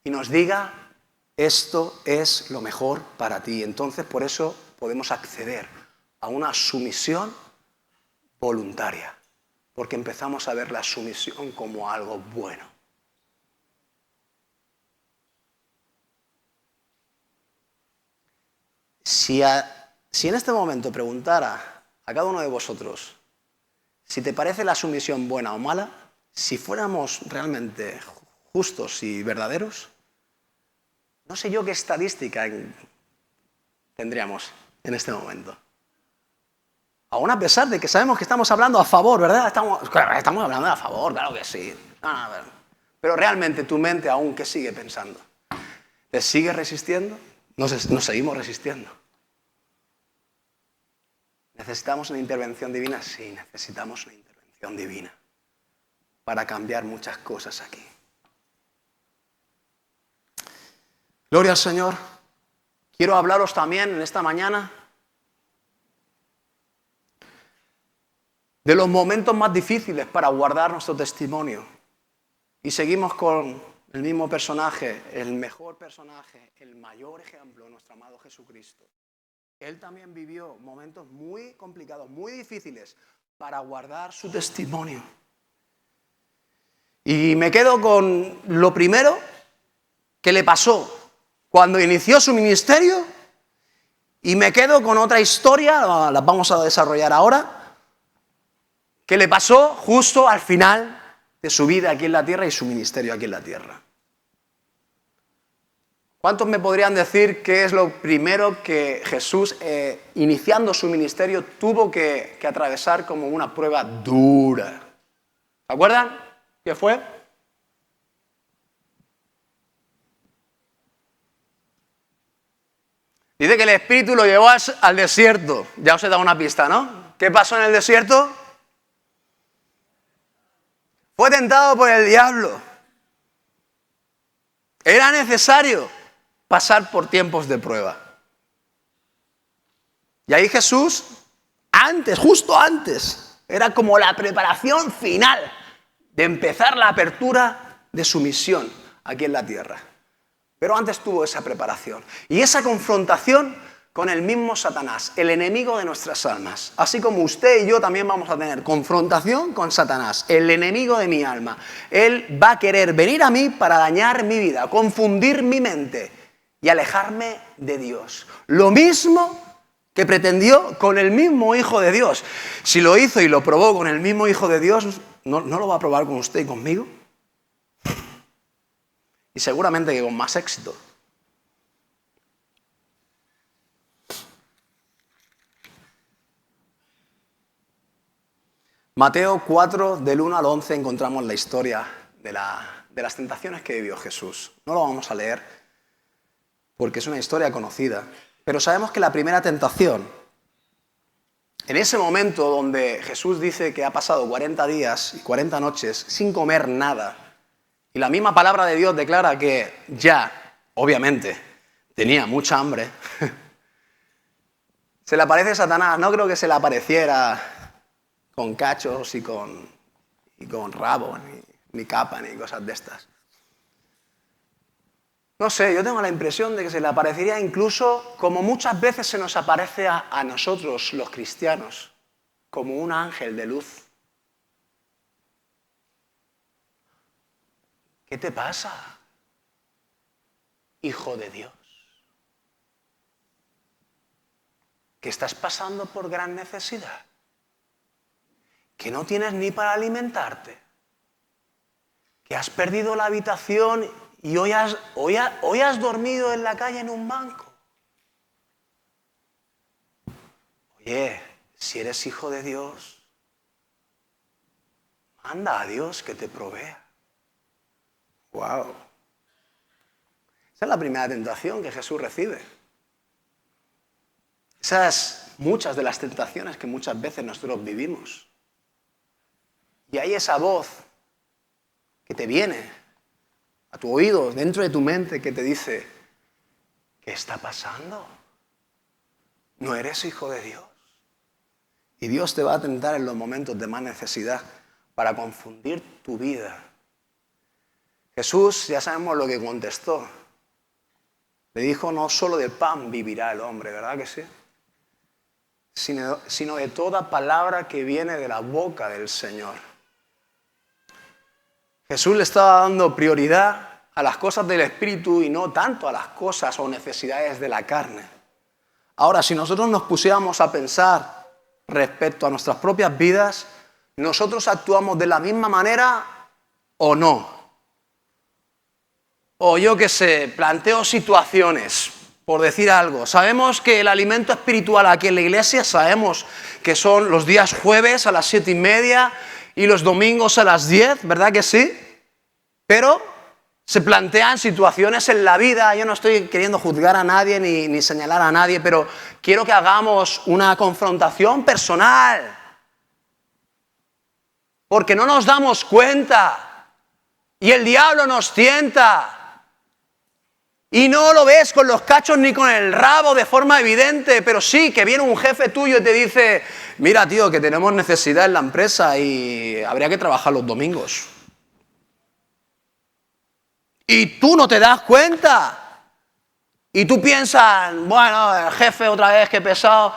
y nos diga, esto es lo mejor para ti. Entonces, por eso podemos acceder a una sumisión voluntaria, porque empezamos a ver la sumisión como algo bueno. Si en este momento preguntara a cada uno de vosotros si te parece la sumisión buena o mala, si fuéramos realmente justos y verdaderos, no sé yo qué estadística tendríamos en este momento. Aún a pesar de que sabemos que estamos hablando a favor, ¿verdad? Estamos hablando a favor, claro que sí. Pero realmente tu mente aún, ¿qué sigue pensando? ¿Te sigue resistiendo? Nos seguimos resistiendo. ¿Necesitamos una intervención divina? Sí, necesitamos una intervención divina para cambiar muchas cosas aquí. Gloria al Señor. Quiero hablaros también en esta mañana de los momentos más difíciles para guardar nuestro testimonio Y seguimos con el mismo personaje, el mejor personaje, el mayor ejemplo, nuestro amado Jesucristo. Él también vivió momentos muy complicados, muy difíciles, para guardar su testimonio. Y me quedo con lo primero que le pasó cuando inició su ministerio, y me quedo con otra historia, la vamos a desarrollar ahora, que le pasó justo al final de su vida aquí en la tierra y su ministerio aquí en la tierra. ¿Cuántos me podrían decir qué es lo primero que Jesús, iniciando su ministerio, tuvo que atravesar como una prueba dura? ¿Se acuerdan? ¿Qué fue? Dice que el Espíritu lo llevó al desierto. Ya os he dado una pista, ¿no? ¿Qué pasó en el desierto? Fue tentado por el diablo. Era necesario pasar por tiempos de prueba. Y ahí Jesús, justo antes, era como la preparación final de empezar la apertura de su misión aquí en la tierra. Pero antes tuvo esa preparación y esa confrontación con el mismo Satanás, el enemigo de nuestras almas. Así como usted y yo también vamos a tener confrontación con Satanás, el enemigo de mi alma. Él va a querer venir a mí para dañar mi vida, confundir mi mente y alejarme de Dios. Lo mismo que pretendió con el mismo Hijo de Dios. Si lo hizo y lo probó con el mismo Hijo de Dios, ¿no lo va a probar con usted y conmigo? Y seguramente que con más éxito. Mateo 4, del 1 al 11, encontramos la historia de las tentaciones que vivió Jesús. No lo vamos a leer porque es una historia conocida, pero sabemos que la primera tentación, en ese momento donde Jesús dice que ha pasado 40 días y 40 noches sin comer nada, y la misma palabra de Dios declara que ya, obviamente, tenía mucha hambre, se le aparece Satanás. No creo que se le apareciera con cachos y con rabo, ni capa, ni cosas de estas. No sé, yo tengo la impresión de que se le aparecería incluso como muchas veces se nos aparece a nosotros, los cristianos, como un ángel de luz. ¿Qué te pasa, hijo de Dios? ¿Que estás pasando por gran necesidad? ¿Que no tienes ni para alimentarte? ¿Que has perdido la habitación y hoy has dormido en la calle en un banco? Oye, si eres hijo de Dios, manda a Dios que te provea. ¡Wow! Esa es la primera tentación que Jesús recibe. Esas muchas de las tentaciones que muchas veces nosotros vivimos. Y hay esa voz que te viene a tu oído, dentro de tu mente, que te dice, ¿qué está pasando? ¿No eres hijo de Dios? Y Dios te va a tentar en los momentos de más necesidad para confundir tu vida. Jesús, ya sabemos lo que contestó. Le dijo, no solo de pan vivirá el hombre, ¿verdad que sí? Sino de toda palabra que viene de la boca del Señor. Jesús le estaba dando prioridad a las cosas del Espíritu y no tanto a las cosas o necesidades de la carne. Ahora, si nosotros nos pusiéramos a pensar respecto a nuestras propias vidas, ¿nosotros actuamos de la misma manera o no? O yo qué sé, planteo situaciones, por decir algo. Sabemos que el alimento espiritual aquí en la iglesia, sabemos que son los días jueves a las 7:30 y los domingos a las 10, ¿verdad que sí? Pero se plantean situaciones en la vida. Yo no estoy queriendo juzgar a nadie ni señalar a nadie, pero quiero que hagamos una confrontación personal. Porque no nos damos cuenta y el diablo nos tienta. Y no lo ves con los cachos ni con el rabo de forma evidente, pero sí que viene un jefe tuyo y te dice, mira tío, que tenemos necesidad en la empresa y habría que trabajar los domingos. Y tú no te das cuenta. Y tú piensas, bueno, el jefe otra vez, qué pesado.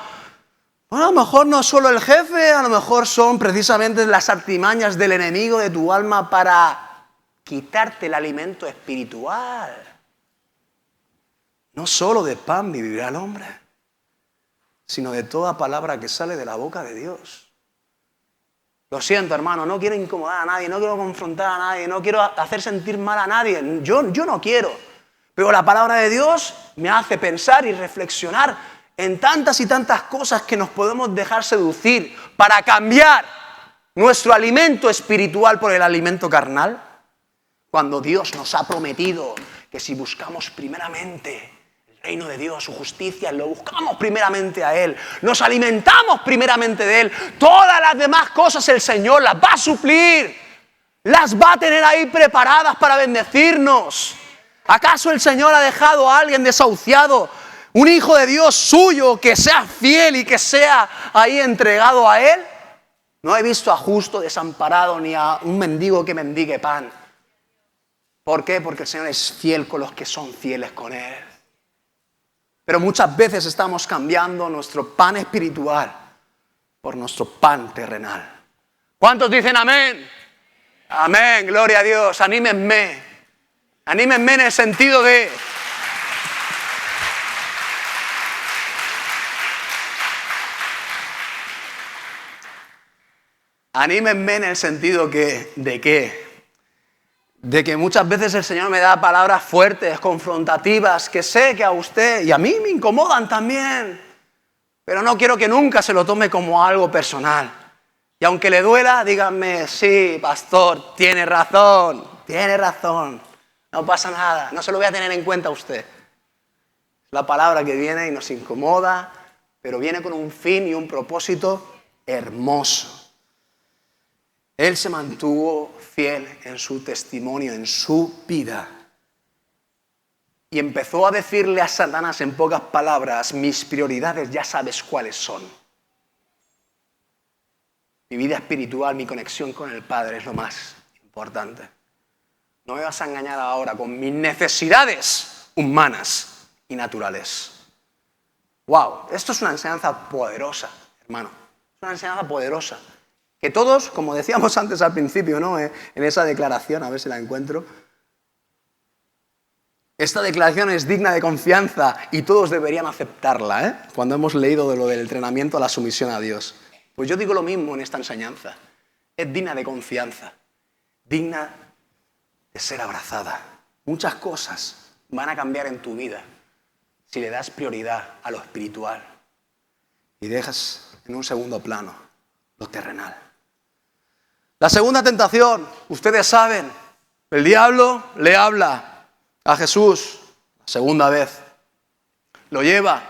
Bueno, a lo mejor no es solo el jefe, a lo mejor son precisamente las artimañas del enemigo de tu alma para quitarte el alimento espiritual. No solo de pan vivirá el hombre, sino de toda palabra que sale de la boca de Dios. Lo siento, hermano, no quiero incomodar a nadie, no quiero confrontar a nadie, no quiero hacer sentir mal a nadie. Yo no quiero. Pero la palabra de Dios me hace pensar y reflexionar en tantas y tantas cosas que nos podemos dejar seducir para cambiar nuestro alimento espiritual por el alimento carnal. Cuando Dios nos ha prometido que si buscamos primeramente el reino de Dios, su justicia, lo buscamos primeramente a Él, nos alimentamos primeramente de Él, todas las demás cosas el Señor las va a suplir, las va a tener ahí preparadas para bendecirnos. ¿Acaso el Señor ha dejado a alguien desahuciado, un hijo de Dios suyo, que sea fiel y que sea ahí entregado a Él? No he visto a justo desamparado ni a un mendigo que mendigue pan. ¿Por qué? Porque el Señor es fiel con los que son fieles con Él. Pero muchas veces estamos cambiando nuestro pan espiritual por nuestro pan terrenal. ¿Cuántos dicen amén? Amén, gloria a Dios, anímenme. Anímenme en el sentido de... Anímenme en el sentido de que muchas veces el Señor me da palabras fuertes, confrontativas, que sé que a usted y a mí me incomodan también. Pero no quiero que nunca se lo tome como algo personal. Y aunque le duela, díganme, sí, pastor, tiene razón. No pasa nada, no se lo voy a tener en cuenta a usted. La palabra que viene y nos incomoda, pero viene con un fin y un propósito hermoso. Él se mantuvo fiel en su testimonio, en su vida. Y empezó a decirle a Satanás en pocas palabras, mis prioridades ya sabes cuáles son. Mi vida espiritual, mi conexión con el Padre es lo más importante. No me vas a engañar ahora con mis necesidades humanas y naturales. ¡Wow! Esto es una enseñanza poderosa, hermano. Es una enseñanza poderosa. Que todos, como decíamos antes al principio, ¿no? En esa declaración, a ver si la encuentro. Esta declaración es digna de confianza y todos deberían aceptarla, ¿eh? Cuando hemos leído de lo del entrenamiento a la sumisión a Dios. Pues yo digo lo mismo en esta enseñanza. Es digna de confianza. Digna de ser abrazada. Muchas cosas van a cambiar en tu vida si le das prioridad a lo espiritual y dejas en un segundo plano lo terrenal. La segunda tentación, ustedes saben, el diablo le habla a Jesús la segunda vez. Lo lleva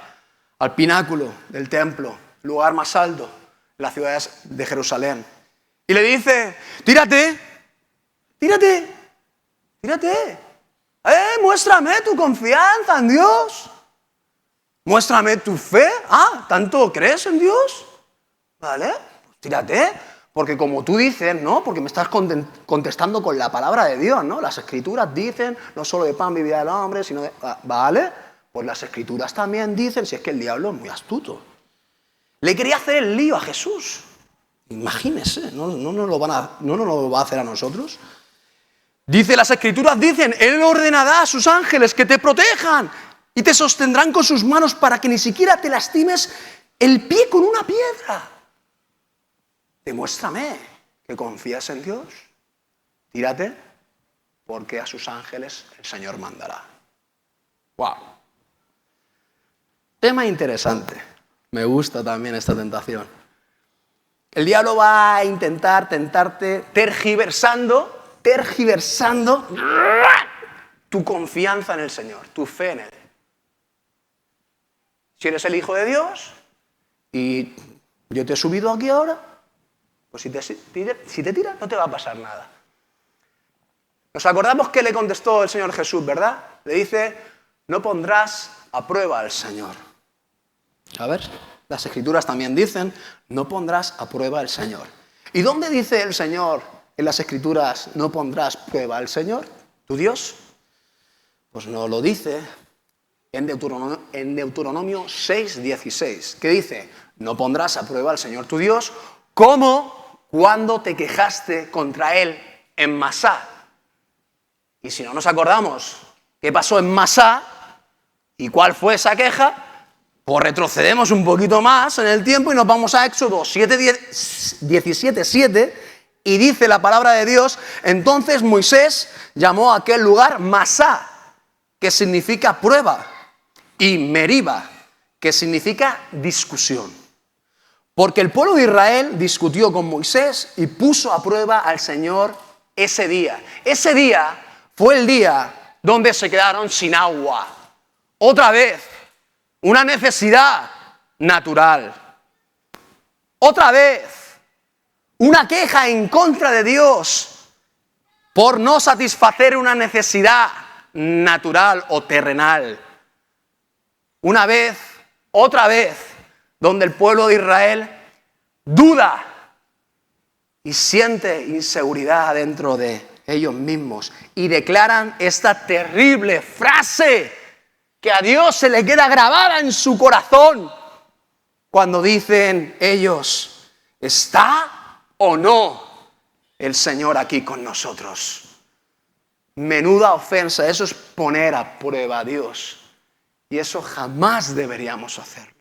al pináculo del templo, lugar más alto, en la ciudad de Jerusalén. Y le dice, tírate. Muéstrame tu confianza en Dios. Muéstrame tu fe. ¿Tanto crees en Dios? ¿Vale? Pues tírate. Porque como tú dices, ¿no? Porque me estás contestando con la palabra de Dios, ¿no? Las Escrituras dicen, no solo de pan vivirá el hombre, sino de... ¿Vale? Pues las Escrituras también dicen, si es que el diablo es muy astuto. Le quería hacer el lío a Jesús. Imagínese, ¿no nos lo va a hacer a nosotros? Dice, las Escrituras dicen, Él ordenará a sus ángeles que te protejan y te sostendrán con sus manos para que ni siquiera te lastimes el pie con una piedra. Demuéstrame que confías en Dios. Tírate, porque a sus ángeles el Señor mandará. ¡Wow! Tema interesante. Me gusta también esta tentación. El diablo va a intentar tentarte tergiversando tu confianza en el Señor, tu fe en Él. Si eres el Hijo de Dios y yo te he subido aquí ahora, pues si te tiras no te va a pasar nada. Nos acordamos que le contestó el Señor Jesús, ¿verdad? Le dice, no pondrás a prueba al Señor. A ver, las Escrituras también dicen, no pondrás a prueba al Señor. ¿Y dónde dice el Señor en las Escrituras, no pondrás prueba al Señor, tu Dios? Pues nos lo dice en Deuteronomio 6:16, que dice: no pondrás a prueba al Señor tu Dios como cuando te quejaste contra Él en Masá. Y si no nos acordamos qué pasó en Masá y cuál fue esa queja, pues retrocedemos un poquito más en el tiempo y nos vamos a Éxodo 17:7, y dice la palabra de Dios: entonces Moisés llamó a aquel lugar Masá, que significa prueba, y Meriba, que significa discusión. Porque el pueblo de Israel discutió con Moisés y puso a prueba al Señor ese día. Ese día fue el día donde se quedaron sin agua. Otra vez, una necesidad natural. Otra vez, una queja en contra de Dios por no satisfacer una necesidad natural o terrenal. Una vez, otra vez, donde el pueblo de Israel duda y siente inseguridad dentro de ellos mismos y declaran esta terrible frase que a Dios se le queda grabada en su corazón cuando dicen ellos: ¿está o no el Señor aquí con nosotros? Menuda ofensa, eso es poner a prueba a Dios, y eso jamás deberíamos hacerlo.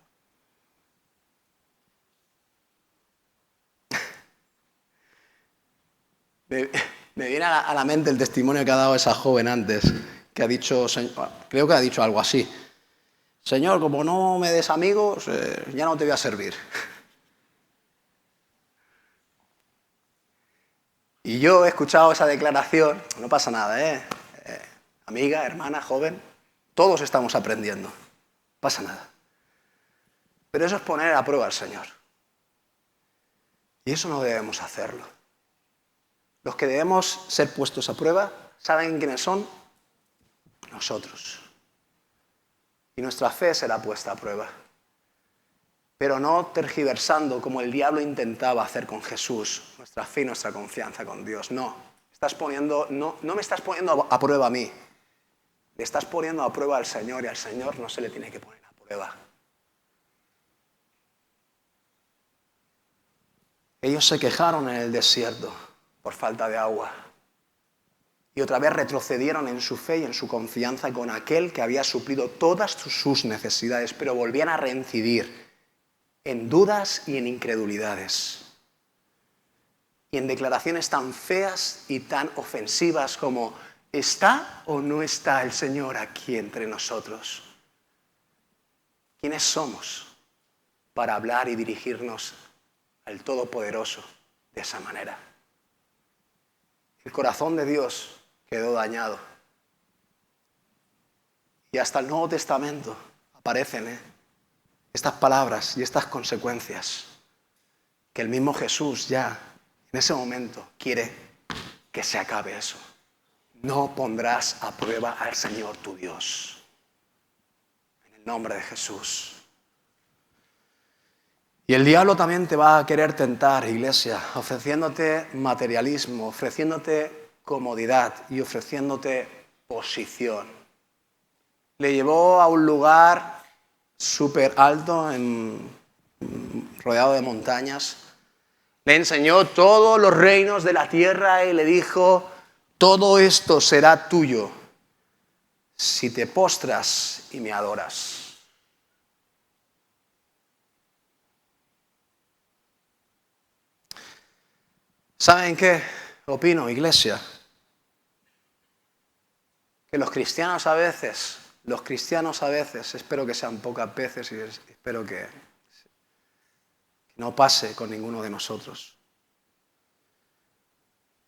Me viene a la mente el testimonio que ha dado esa joven antes, que ha dicho, creo que ha dicho algo así: Señor, como no me des amigos, ya no te voy a servir. Y yo he escuchado esa declaración, no pasa nada, amiga, hermana, joven, todos estamos aprendiendo, no pasa nada. Pero eso es poner a prueba al Señor. Y eso no debemos hacerlo. Los que debemos ser puestos a prueba, ¿saben quiénes son? Nosotros. Y nuestra fe será puesta a prueba. Pero no tergiversando como el diablo intentaba hacer con Jesús, nuestra fe y nuestra confianza con Dios. No me estás poniendo a prueba a mí. Le estás poniendo a prueba al Señor, y al Señor no se le tiene que poner a prueba. Ellos se quejaron en el desierto por falta de agua. Y otra vez retrocedieron en su fe y en su confianza con aquel que había suplido todas sus necesidades, pero volvían a reincidir en dudas y en incredulidades. Y en declaraciones tan feas y tan ofensivas como: ¿está o no está el Señor aquí entre nosotros? ¿Quiénes somos para hablar y dirigirnos al Todopoderoso de esa manera? El corazón de Dios quedó dañado. Y hasta el Nuevo Testamento aparecen estas palabras y estas consecuencias, que el mismo Jesús ya en ese momento quiere que se acabe eso. No pondrás a prueba al Señor tu Dios. En el nombre de Jesús. Y el diablo también te va a querer tentar, iglesia, ofreciéndote materialismo, ofreciéndote comodidad y ofreciéndote posición. Le llevó a un lugar súper alto, rodeado de montañas. Le enseñó todos los reinos de la tierra y le dijo: todo esto será tuyo si te postras y me adoras. ¿Saben qué opino, iglesia? Que los cristianos a veces, espero que sean pocas veces y espero que no pase con ninguno de nosotros.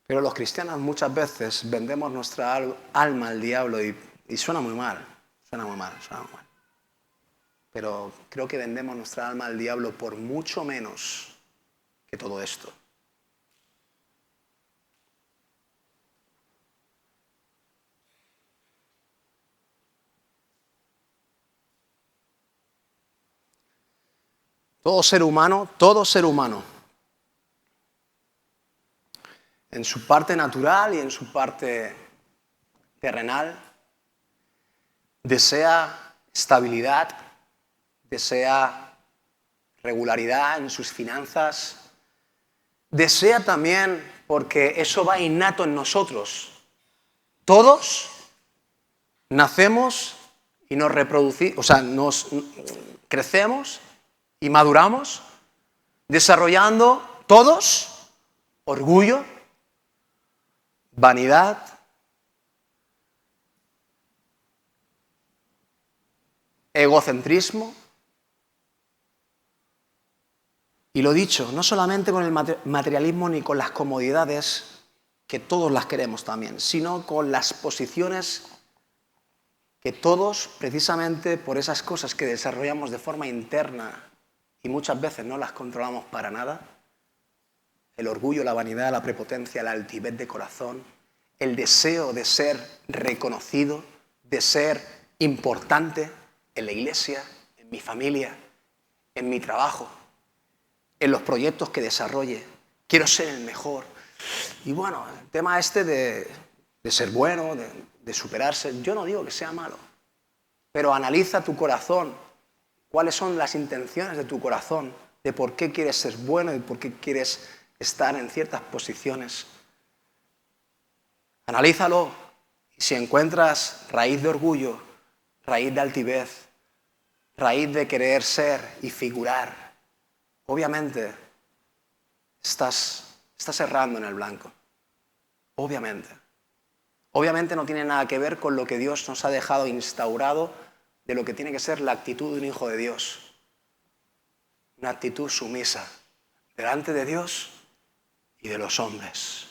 Pero los cristianos muchas veces vendemos nuestra alma al diablo y suena muy mal. Pero creo que vendemos nuestra alma al diablo por mucho menos que todo esto. Todo ser humano, en su parte natural y en su parte terrenal, desea estabilidad, desea regularidad en sus finanzas, desea también, porque eso va innato en nosotros. Todos nacemos y nos reproducimos, nos crecemos y maduramos, desarrollando todos orgullo, vanidad, egocentrismo. Y lo dicho, no solamente con el materialismo ni con las comodidades, que todos las queremos también, sino con las posiciones que todos, precisamente por esas cosas que desarrollamos de forma interna y muchas veces no las controlamos para nada, el orgullo, la vanidad, la prepotencia, la altivez de corazón, el deseo de ser reconocido, de ser importante en la iglesia, en mi familia, en mi trabajo, en los proyectos que desarrolle. Quiero ser el mejor. Y bueno, el tema de ser bueno, de superarse, yo no digo que sea malo, pero analiza tu corazón, cuáles son las intenciones de tu corazón, de por qué quieres ser bueno y por qué quieres estar en ciertas posiciones. Analízalo y si encuentras raíz de orgullo, raíz de altivez, raíz de querer ser y figurar, obviamente estás errando en el blanco. Obviamente. Obviamente no tiene nada que ver con lo que Dios nos ha dejado instaurado de lo que tiene que ser la actitud de un hijo de Dios. Una actitud sumisa delante de Dios y de los hombres.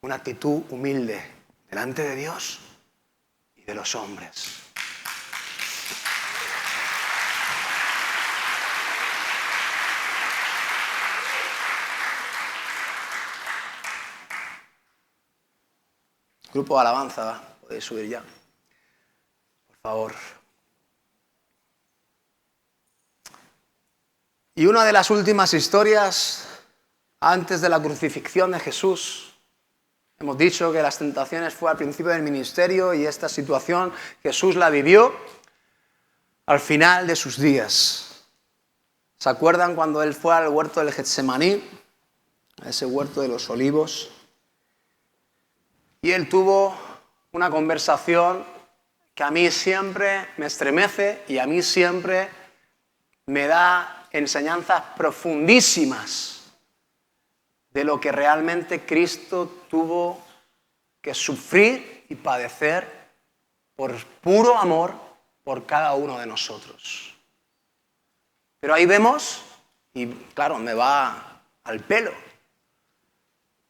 Una actitud humilde delante de Dios y de los hombres. Grupo de alabanza, podéis subir ya, por favor. Y una de las últimas historias antes de la crucifixión de Jesús. Hemos dicho que las tentaciones fue al principio del ministerio y esta situación Jesús la vivió al final de sus días. ¿Se acuerdan cuando él fue al huerto del Getsemaní? A ese huerto de los olivos. Y él tuvo una conversación que a mí siempre me estremece y a mí siempre me da enseñanzas profundísimas de lo que realmente Cristo tuvo que sufrir y padecer por puro amor por cada uno de nosotros. Pero ahí vemos, y claro, me va al pelo,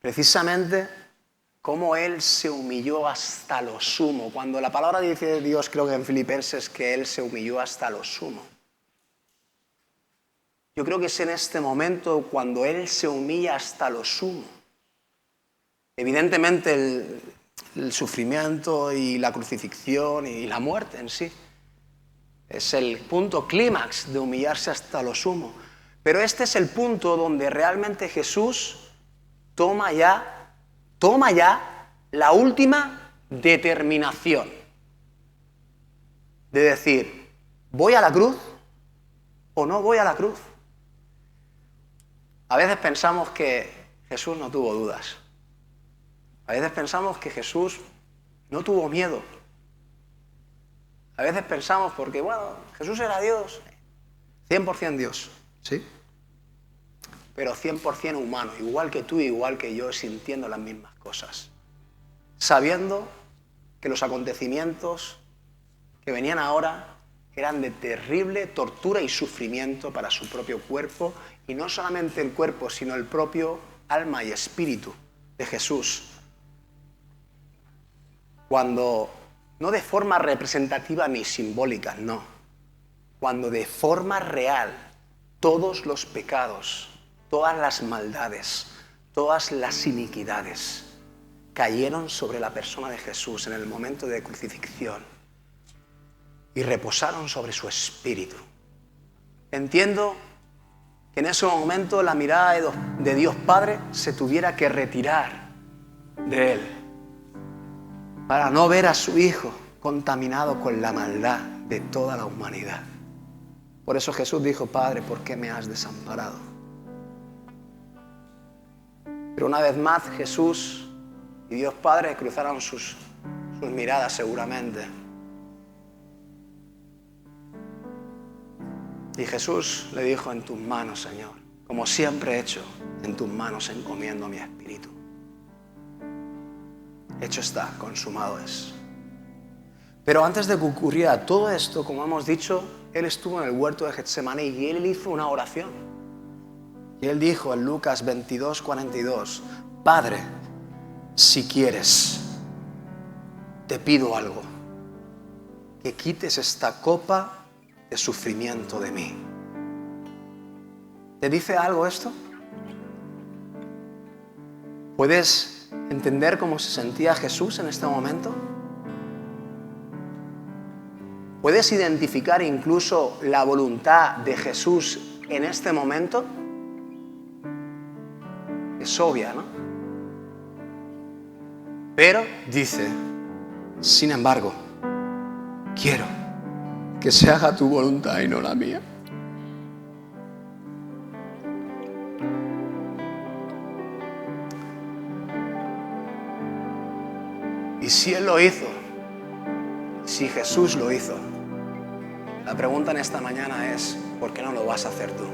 precisamente cómo Él se humilló hasta lo sumo. Cuando la palabra dice de Dios, creo que en Filipenses, que Él se humilló hasta lo sumo. Yo creo que es en este momento cuando Él se humilla hasta lo sumo. Evidentemente el sufrimiento y la crucifixión y la muerte en sí es el punto clímax de humillarse hasta lo sumo. Pero este es el punto donde realmente Jesús toma ya la última determinación de decir, ¿voy a la cruz o no voy a la cruz? A veces pensamos que Jesús no tuvo dudas. A veces pensamos que Jesús no tuvo miedo. A veces pensamos porque, bueno, Jesús era Dios, 100% Dios, ¿sí? Pero 100% humano, igual que tú, igual que yo, sintiendo las mismas cosas. Sabiendo que los acontecimientos que venían ahora eran de terrible tortura y sufrimiento para su propio cuerpo, y no solamente el cuerpo, sino el propio alma y espíritu de Jesús. Cuando, no de forma representativa ni simbólica, no. Cuando de forma real, todos los pecados, todas las maldades, todas las iniquidades cayeron sobre la persona de Jesús en el momento de crucifixión y reposaron sobre su espíritu. Entiendo que en ese momento la mirada de Dios Padre se tuviera que retirar de él para no ver a su Hijo contaminado con la maldad de toda la humanidad. Por eso Jesús dijo: Padre, ¿por qué me has desamparado? Pero una vez más Jesús y Dios Padre cruzaron sus miradas seguramente. Y Jesús le dijo: en tus manos, Señor, como siempre he hecho, en tus manos encomiendo mi espíritu. Hecho está, consumado es. Pero antes de que ocurriera todo esto, como hemos dicho, Él estuvo en el huerto de Getsemaní y Él hizo una oración. Y Él dijo en Lucas 22:42, Padre, si quieres, te pido algo, que quites esta copa de sufrimiento de mí. ¿Te dice algo esto? ¿Puedes entender cómo se sentía Jesús en este momento? ¿Puedes identificar incluso la voluntad de Jesús en este momento? Es obvia, ¿no? Pero dice, sin embargo, quiero que se haga tu voluntad y no la mía. Y si Él lo hizo, si Jesús lo hizo, la pregunta en esta mañana es, ¿por qué no lo vas a hacer tú?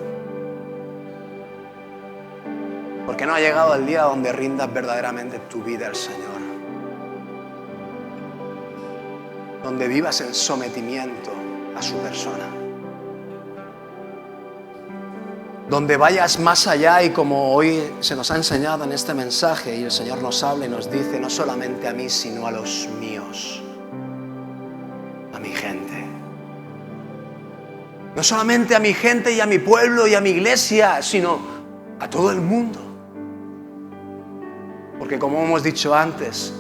¿Por qué no ha llegado el día donde rindas verdaderamente tu vida al Señor? Donde vivas en sometimiento a su persona. Donde vayas más allá y como hoy se nos ha enseñado en este mensaje y el Señor nos habla y nos dice, no solamente a mí, sino a los míos, a mi gente. No solamente a mi gente y a mi pueblo y a mi iglesia, sino a todo el mundo. Porque como hemos dicho antes,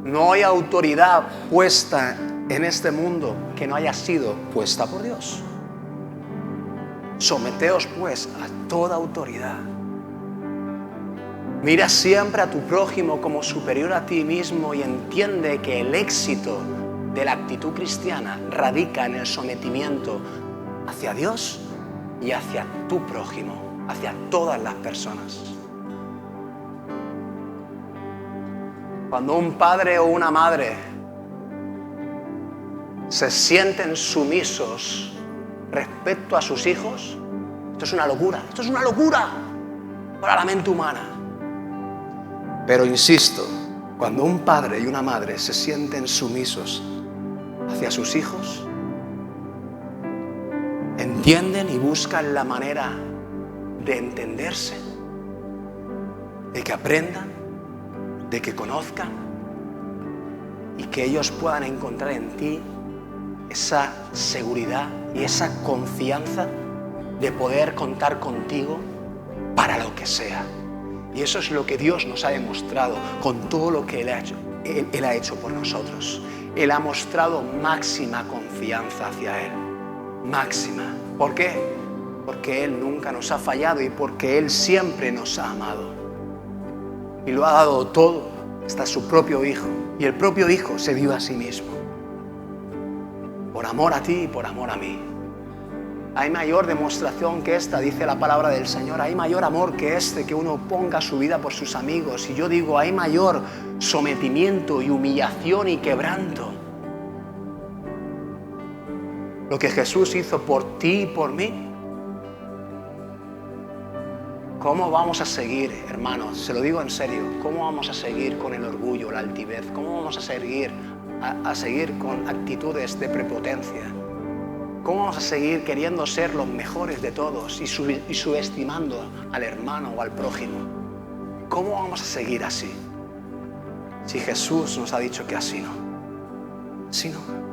no hay autoridad puesta en este mundo que no haya sido puesta por Dios. Someteos pues a toda autoridad. Mira siempre a tu prójimo como superior a ti mismo y entiende que el éxito de la actitud cristiana radica en el sometimiento hacia Dios y hacia tu prójimo, hacia todas las personas. Cuando un padre o una madre se sienten sumisos respecto a sus hijos, esto es una locura para la mente humana. Pero insisto, cuando un padre y una madre se sienten sumisos hacia sus hijos, entienden y buscan la manera de entenderse, de que aprendan, de que conozcan y que ellos puedan encontrar en ti esa seguridad y esa confianza de poder contar contigo para lo que sea. Y eso es lo que Dios nos ha demostrado con todo lo que Él ha hecho por nosotros. Él ha mostrado máxima confianza hacia Él. Máxima. ¿Por qué? Porque Él nunca nos ha fallado y porque Él siempre nos ha amado. Y lo ha dado todo, hasta su propio Hijo. Y el propio Hijo se dio a sí mismo. Por amor a ti y por amor a mí. Hay mayor demostración que esta, dice la palabra del Señor. Hay mayor amor que este, que uno ponga su vida por sus amigos. Y yo digo, hay mayor sometimiento y humillación y quebranto. Lo que Jesús hizo por ti y por mí. ¿Cómo vamos a seguir, hermanos? Se lo digo en serio. ¿Cómo vamos a seguir con el orgullo, la altivez? ¿Cómo vamos a seguir con actitudes de prepotencia? ¿Cómo vamos a seguir queriendo ser los mejores de todos y subestimando al hermano o al prójimo? ¿Cómo vamos a seguir así? Si Jesús nos ha dicho que así no. Así no.